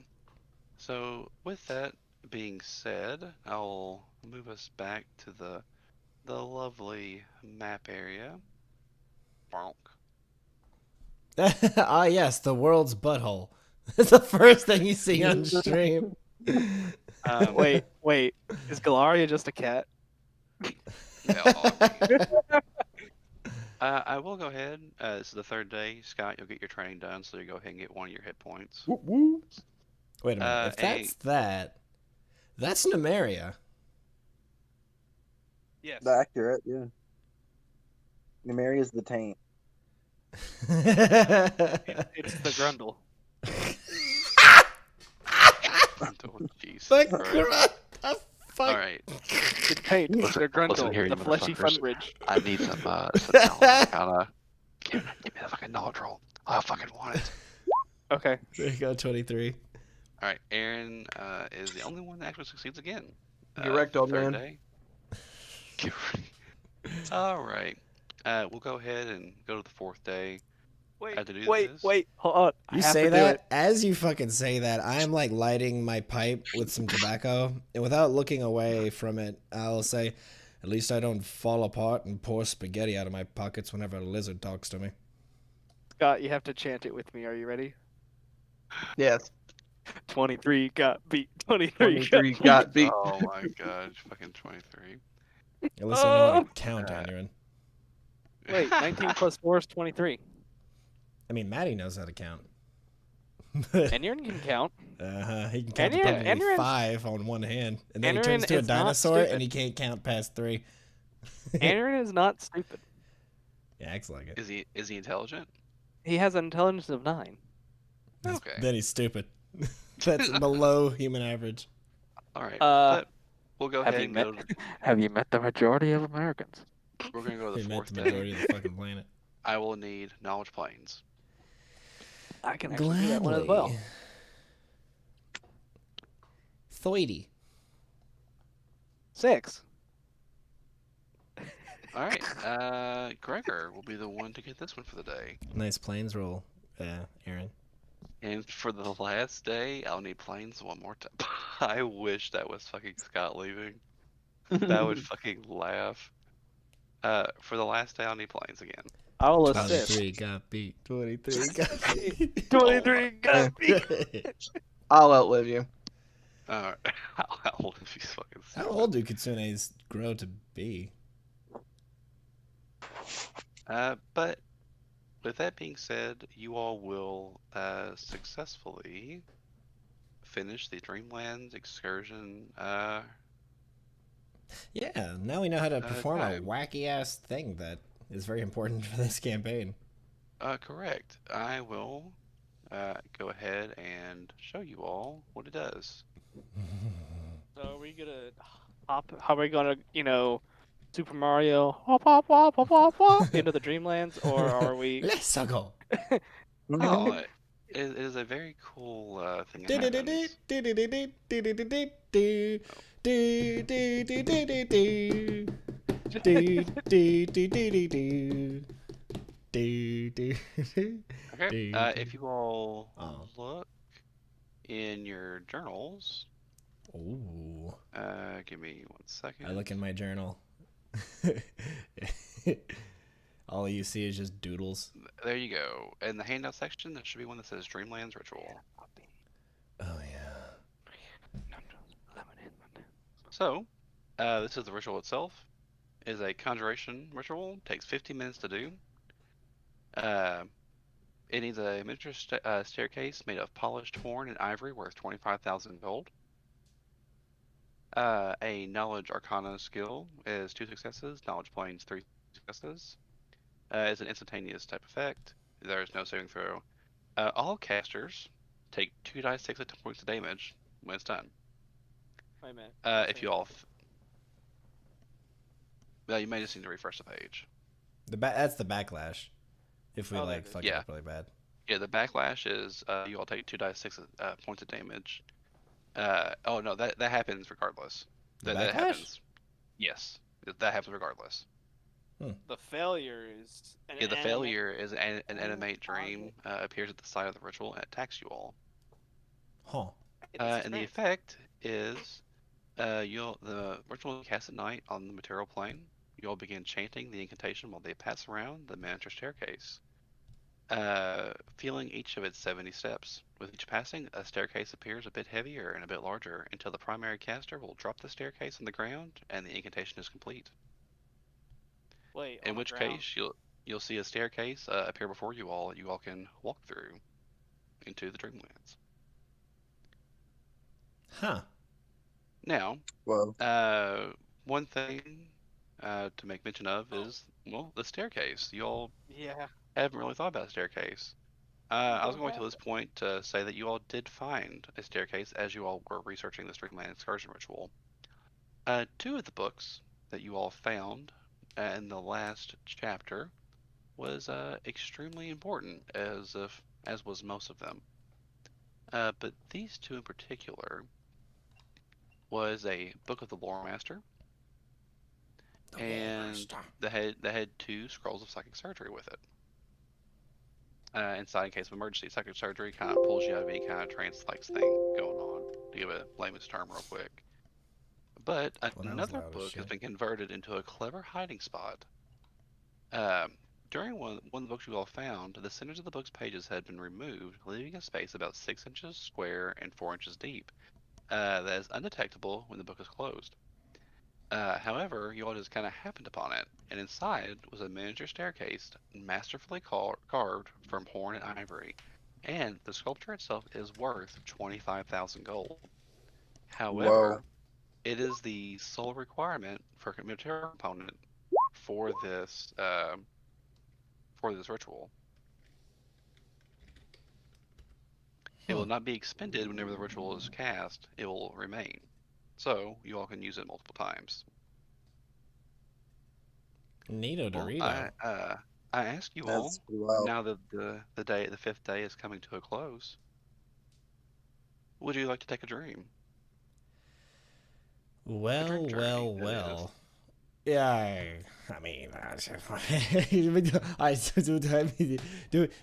So with that being said, I'll move us back to the lovely map area. Bonk. Ah, yes, the world's butthole. It's the first thing you see on stream. Wait. Is Galaria just a cat? Yeah, I will go ahead. This is the third day. Scott, you'll get your training done, so you go ahead and get one of your hit points. Wait a minute. If that's that's Numeria. Yes. Accurate, yeah. Numeri is the taint. It's the Grundle. Oh, Jesus The Christ. the fuck? All right. The taint. The Listen Grundle. here, The you fleshy motherfuckers. funbridge. I need some knowledge arcana. Give me the fucking knowledge roll. I fucking want it. Okay. There you go, 23. All right, Aaron is the only one that actually succeeds again. You're wrecked, old third man. day. Get ready. All right. We'll go ahead and go to the fourth day. Wait. Had to do Wait. this. Wait. Hold on. I You have say to do that it. as you fucking say that, I'm like lighting my pipe with some tobacco, and without looking away from it, I'll say, "At least I don't fall apart and pour spaghetti out of my pockets whenever a lizard talks to me." Scott, you have to chant it with me. Are you ready? Yes. 23 got beat. 23 23 got beat. Oh my god, fucking 23. At least I know how to count, Aaron. Wait, 19 plus 4 is 23. I mean, Maddie knows how to count. And you can count. He can count to Aaron- probably Aaron's- 5 on one hand, and then he Aaron turns into a is not dinosaur, stupid. and he can't count past 3. Aaron is not stupid. Yeah, acts like it. Is he intelligent? He has an intelligence of 9. Okay. Then he's stupid. That's below human average. All right. Uh, but we'll go have ahead you and met- go. To, Have you met the majority of Americans? we're gonna go to He the met fourth the day. majority of the fucking planet. I will need knowledge planes. I can actually do that one as well. Thoidy. 6. All right. Gregor will be the one to get this one for the day. Nice planes roll, Aaron. And for the last day, I'll need planes one more time. I wish that was fucking Scott leaving. That would fucking laugh. For the last day, I'll need planes again. I will assist. 23 got beat. 23 got beat. 23 got beat. I'll outlive you. How old is he fucking? How old do kitsunes grow to be? But with that being said, you all will successfully finish the Dreamlands excursion. Yeah, now we know how to perform a time. wacky ass thing that is very important for this campaign. Correct. I will go ahead and show you all what it does. So are we gonna hop? How are we gonna, Super Mario hop, hop, hop, hop, hop, hop into the Dreamlands, or are we? Let's go. Oh, it is a very cool thing. That Okay. If you all look in your journals, Ooh. give me 1 second. I look in my journal. All you see is just doodles. There you go. In the handout section, there should be one that says Dreamlands Ritual. Oh yeah. So, this is the ritual itself. It is a conjuration ritual. Takes 15 minutes to do. It needs a miniature staircase made of polished horn and ivory worth 25,000 gold. A knowledge arcana skill is 2 successes. Knowledge planes 3 successes. It's an instantaneous type effect. There is no saving throw. All casters take 2d6 points of damage when it's done. Wait a minute. If you all, well, you may just need to refresh the page. That's the backlash. If we Oh, there like it is. fuck it Yeah. up really bad. Yeah, the backlash is you all take 2d6 points of damage. Oh no, that happens regardless. The That backlash? happens. Yes, that happens regardless. The failure is an Yeah, the animate- failure is an animate target. dream appears at the side of the ritual and attacks you all. Huh. Hey, that's And the trans. effect is the ritual is cast at night on the material plane. You all begin chanting the incantation while they pass around the miniature staircase. Feeling each of its 70 steps. With each passing, a staircase appears a bit heavier and a bit larger until the primary caster will drop the staircase on the ground and the incantation is complete. Wait, In on the which ground. case, you'll see a staircase appear before you all. You all can walk through into the Dreamlands. Huh. Now, Well, one thing to make mention of is, well, the staircase. You all Yeah. haven't really thought about a staircase. I was don't going to have this point to say that you all did find a staircase as you all were researching the Dreamland Excursion Ritual. Two of the books that you all found in the last chapter was extremely important, as was most of them. But these two in particular was a book of the Lore Master, and they had two scrolls of psychic surgery with it. Inside, in case of emergency, psychic surgery kind of pulls you out of any kind of trance-like thing going on, to give a layman's term real quick. But Well, that was another loud as book has shit. been converted into a clever hiding spot. Um, During one of the books you all found, the centers of the book's pages had been removed, leaving a space about 6 inches square and 4 inches deep that is undetectable when the book is closed. However, you all just kind of happened upon it, and inside was a miniature staircase masterfully carved from horn and ivory, and the sculpture itself is worth 25,000 gold. whoa. However, it is the sole requirement for a material component for this ritual. It will not be expended whenever the ritual is cast. It will remain, so you all can use it multiple times. Neato Well, Dorito. I ask you all, That's pretty wild. now that the fifth day is coming to a close, would you like to take a dream? Well, dream journey, well, that well. Yeah, I mean, I do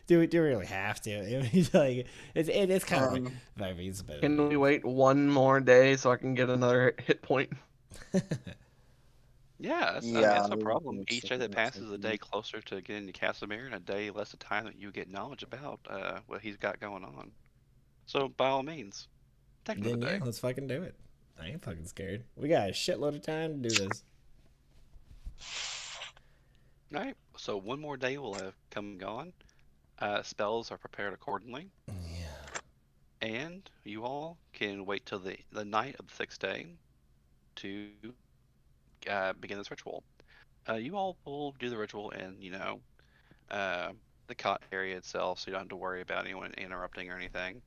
we really have to? I mean, like, it's kind of Um, like, I mean, it's a bit. Can we wait one more day so I can get another hit point? Yeah, I mean, yeah, that's no we problem. can Each check day it that out passes, a sometime. day closer to getting to Casimir, and a day less of time that you get knowledge about what he's got going on. So, by all means, take another Then yeah, day. let's fucking do it. I ain't fucking scared. We got a shitload of time to do this. All right. So one more day will have come and gone. Spells are prepared accordingly, Yeah. and you all can wait till the night of the sixth day to begin this ritual. You all will do the ritual in, the cot area itself, so you don't have to worry about anyone interrupting or anything.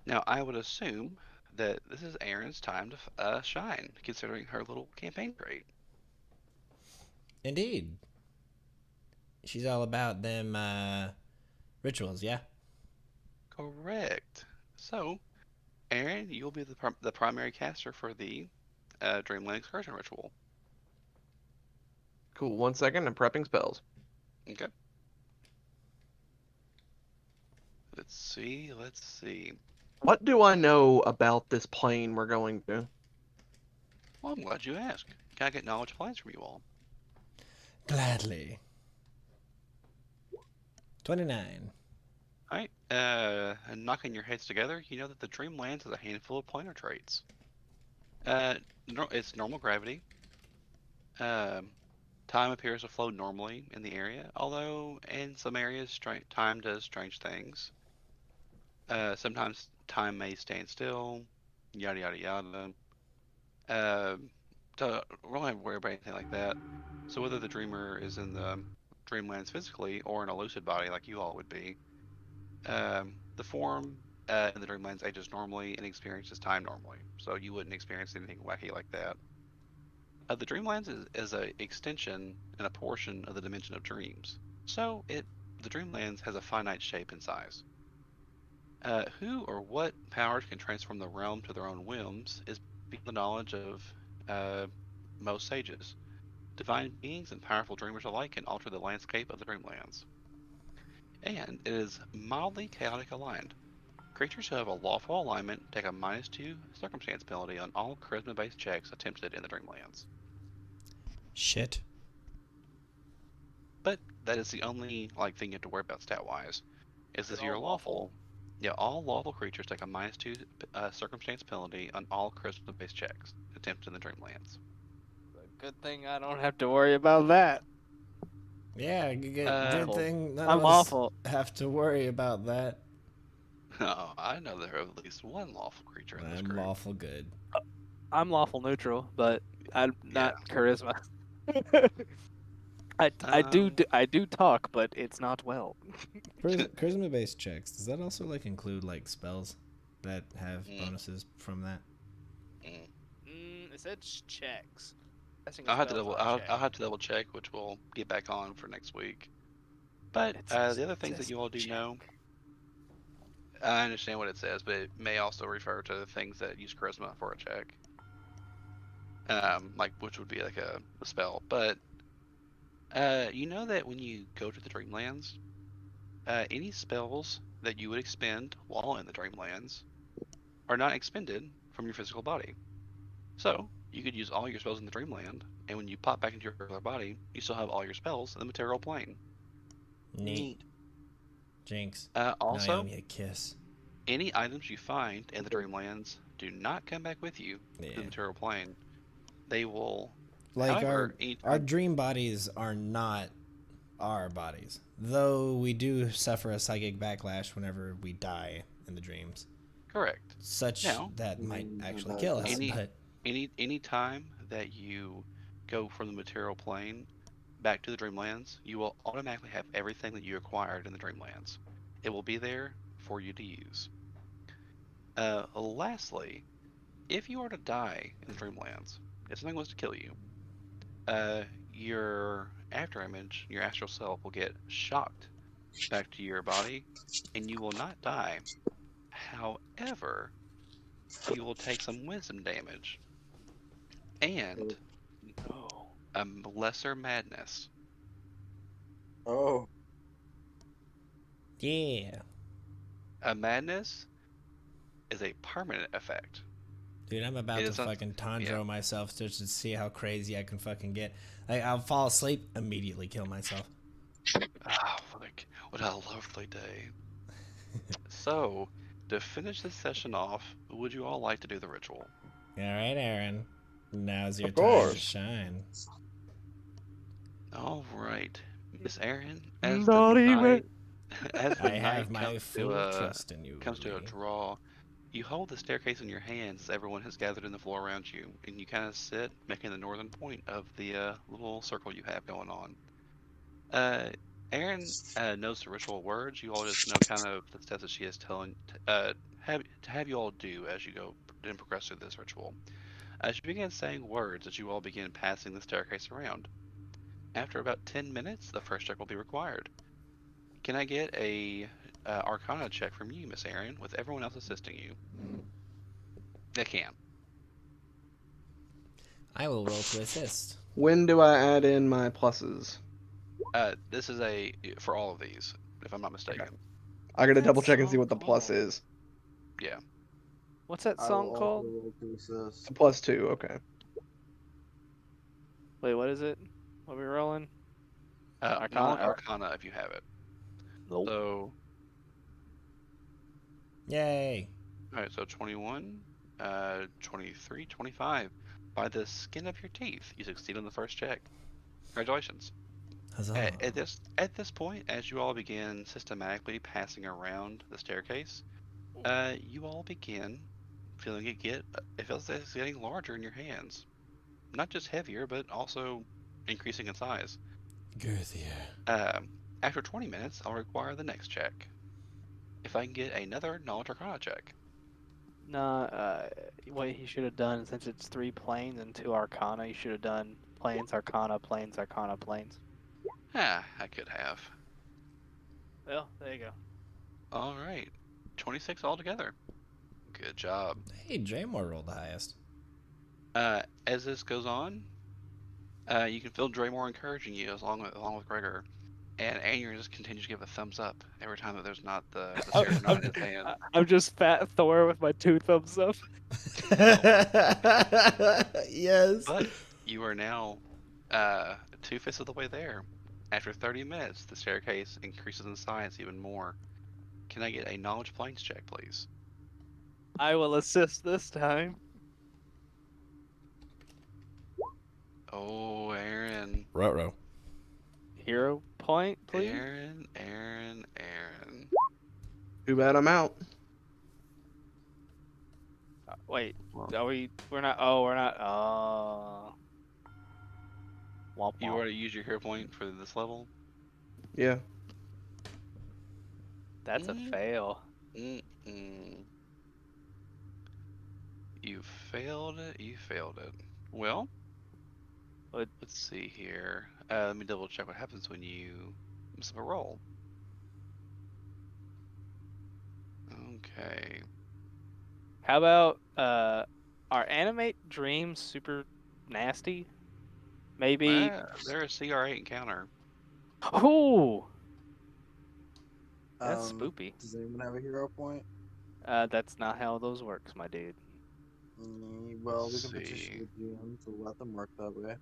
Now, I would assume that this is Erin's time to shine, considering her little campaign trait. Indeed. She's all about them rituals, yeah? Correct. So, Erin, you'll be the primary caster for the Dreamland Excursion ritual. Cool. 1 second. I'm prepping spells. Okay. Let's see. Let's see. What do I know about this plane we're going to? Well, I'm glad you asked. Can I get knowledge plans from you all? Gladly. 29. All right. And knocking your heads together, you know that the Dreamlands has a handful of planar traits. It's normal gravity. Time appears to flow normally in the area, although in some areas time does strange things. Sometimes time may stand still, yada yada yada. Don't really have to worry about anything like that. So whether the dreamer is in the dreamlands physically or in a lucid body like you all would be, the form in the Dreamlands ages normally and experiences time normally. So you wouldn't experience anything wacky like that. The Dreamlands is a extension and a portion of the dimension of dreams. So the Dreamlands has a finite shape and size. Who or what powers can transform the realm to their own whims is beyond the knowledge of uh, most sages. Divine beings and powerful dreamers alike can alter the landscape of the Dreamlands. And it is mildly chaotic aligned. Creatures who have a lawful alignment take a -2 circumstance penalty on all charisma-based checks attempted in the Dreamlands. Shit. But that is the only thing you have to worry about stat-wise. Is Is it if you're all lawful? Yeah, all lawful creatures take a -2 circumstance penalty on all charisma-based checks attempted in the Dreamlands. Good thing I don't have to worry about that. Yeah, good Awful. thing none I'm of us awful. have to worry about that. Oh, I know there are at least one lawful creature in this I'm group. lawful good. I'm lawful neutral, but I'm not charisma. I do talk, but it's not well. Charisma-based checks. Does that also include spells that have bonuses from that? It said checks. I'll have to double check, which we'll get back on for next week. But the other things that you all do know, I understand what it says, but it may also refer to things that use charisma for a check, which would be a spell. But you know that when you go to the Dreamlands, any spells that you would expend while in the Dreamlands are not expended from your physical body. So you could use all your spells in the Dreamland, and when you pop back into your regular body, you still have all your spells in the material plane. Neat. Jinx. Also, Naomi a kiss. any items you find in the Dreamlands do not come back with you to the material plane. They will. However, our dream bodies are not our bodies, though we do suffer a psychic backlash whenever we die in the dreams. Correct. Such that might actually kill us. Any time that you go from the material plane back to the Dreamlands, you will automatically have everything that you acquired in the Dreamlands. It will be there for you to use. Lastly, if you are to die in the Dreamlands, if something was to kill you, your afterimage, your astral self, will get shocked back to your body, and you will not die. However, you will take some wisdom damage and a lesser madness. Oh. Yeah. A madness is a permanent effect. Dude, I'm about to fucking tandro myself just to see how crazy I can fucking get. I'll fall asleep, immediately kill myself. Oh, what a lovely day. So, to finish this session off, would you all like to do the ritual? All right, Aaron. Now's your time to shine. All right, Miss Aaron. I have my full trust in you. Comes to a draw. You hold the staircase in your hands as everyone has gathered in the floor around you, and you kind of sit, making the northern point of the little circle you have going on. Aaron knows the ritual words. You all just know kind of the steps that she is telling have you all do as you go and progress through this ritual. She begins saying words as you all begin passing the staircase around. After about 10 minutes, the first check will be required. Can I get a Arcana check from you, Miss Aaron, with everyone else assisting you? They can. I will roll to assist. When do I add in my pluses? This is for all of these, if I'm not mistaken. Okay. I gotta double check and see what the plus is. Yeah. What's that song called? +2, okay. Wait, what is it? What are we rolling? Arcana, if you have it. Nope. So. Yay. Alright, so 21, 23, 25. By the skin of your teeth, you succeed on the first check. Congratulations. Huzzah. At this point, as you all begin systematically passing around the staircase, you all begin feeling it feels like it's getting larger in your hands. Not just heavier, but also increasing in size. Girthier. After 20 minutes, I'll require the next check. if I can get another knowledge arcana check. Nah, what he should have done, since it's 3 planes and 2 arcana, he should have done planes, arcana, planes, arcana, planes. Ah, I could have. Well, there you go. All right, 26 altogether. Good job. Hey, Draymore rolled the highest. As this goes on, you can feel Draymore encouraging you along with Gregor, and Aaron just continues to give a thumbs up every time that there's not the serotonin in his hand. I'm just Fat Thor with my 2 thumbs up. Yes. But you are now 2/5 of the way there. After 30 minutes, the staircase increases in size even more. Can I get a knowledge planes check, please? I will assist this time. Oh, Aaron. Ruh-roh. Hero point, please. Aaron. Too bad I'm out. Wait, Well, are we? We're not. Oh, we're not. Womp You womp. already used your hero point for this level? yeah. That's a fail. Mm-mm. You failed it. Well, What? let's see here. Let me double check what happens when you miss up a roll. Okay. How about are animate dreams super nasty? Maybe. They're a CR8 encounter. Oh, that's spoopy. Does anyone have a hero point? That's not how those works, my dude. Well, we Let's can petition see. the GM to let them work that way.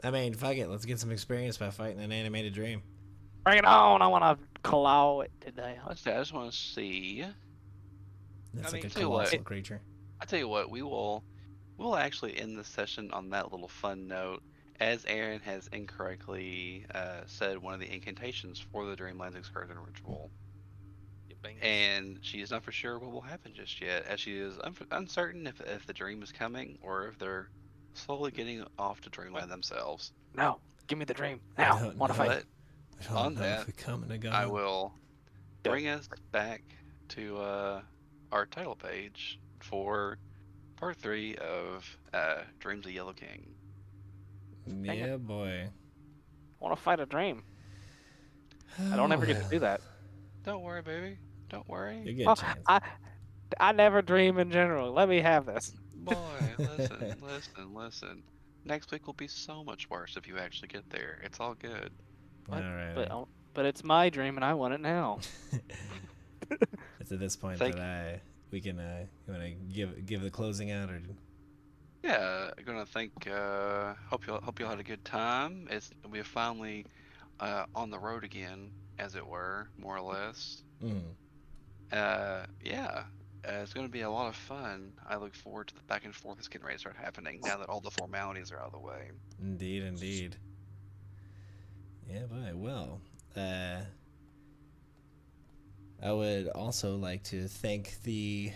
I mean, fuck it. Let's get some experience by fighting an animated dream. Bring it on! I want to claw it today. Let's see, I just want to see. That's I like mean, a tell you what. colossal creature. I tell you what, we'll actually end the session on that little fun note, as Aaron has incorrectly said one of the incantations for the Dreamlands Excursion ritual, You bang. and she is not for sure what will happen just yet, as she is uncertain if the dream is coming or if they're slowly getting off to Dreamland themselves. No, give me the dream now. don't Want to know. fight? But I don't on know that, if we're coming or going. I will bring us back to our title page for part 3 of Dreams of Yellow King. Yeah, boy. Want to fight a dream? I don't ever get to do that. Don't worry, baby. Don't You worry. get Oh, a chance. I never dream in general. Let me have this. Boy, listen. Next week will be so much worse if you actually get there. It's all good. All What? right. But it's my dream and I want it now. It's at this point Thank- that we can you want to give the closing out or Yeah, I'm gonna thank. Hope you all had a good time. We're finally on the road again, as it were, more or less. Yeah, it's gonna be a lot of fun. I look forward to the back and forth that's getting ready to start happening now that all the formalities are out of the way. Indeed. Yeah, boy. Well, I would also like to thank the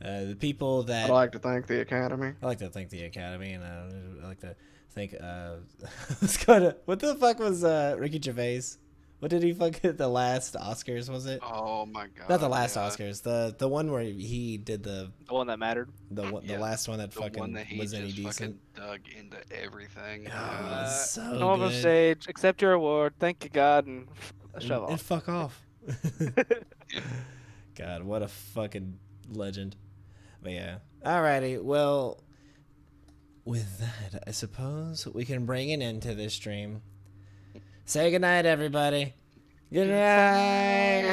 the people that I'd like to thank the Academy. I like to thank the Academy, and I like to thank what the fuck was Ricky Gervais? What did he fuck at the last Oscars? Was it Oh my god! not the last yeah. Oscars? The one where he did the The one that mattered. Yeah, last one that The fucking one that he was any just decent. fucking dug into everything. Oh, Yeah. it's so Come on good. stage, accept your award, thank you God, and shove And off. fuck off. God, what a fucking legend. But yeah. Alrighty, well, with that, I suppose we can bring an end to this stream. Say goodnight, everybody. Good night.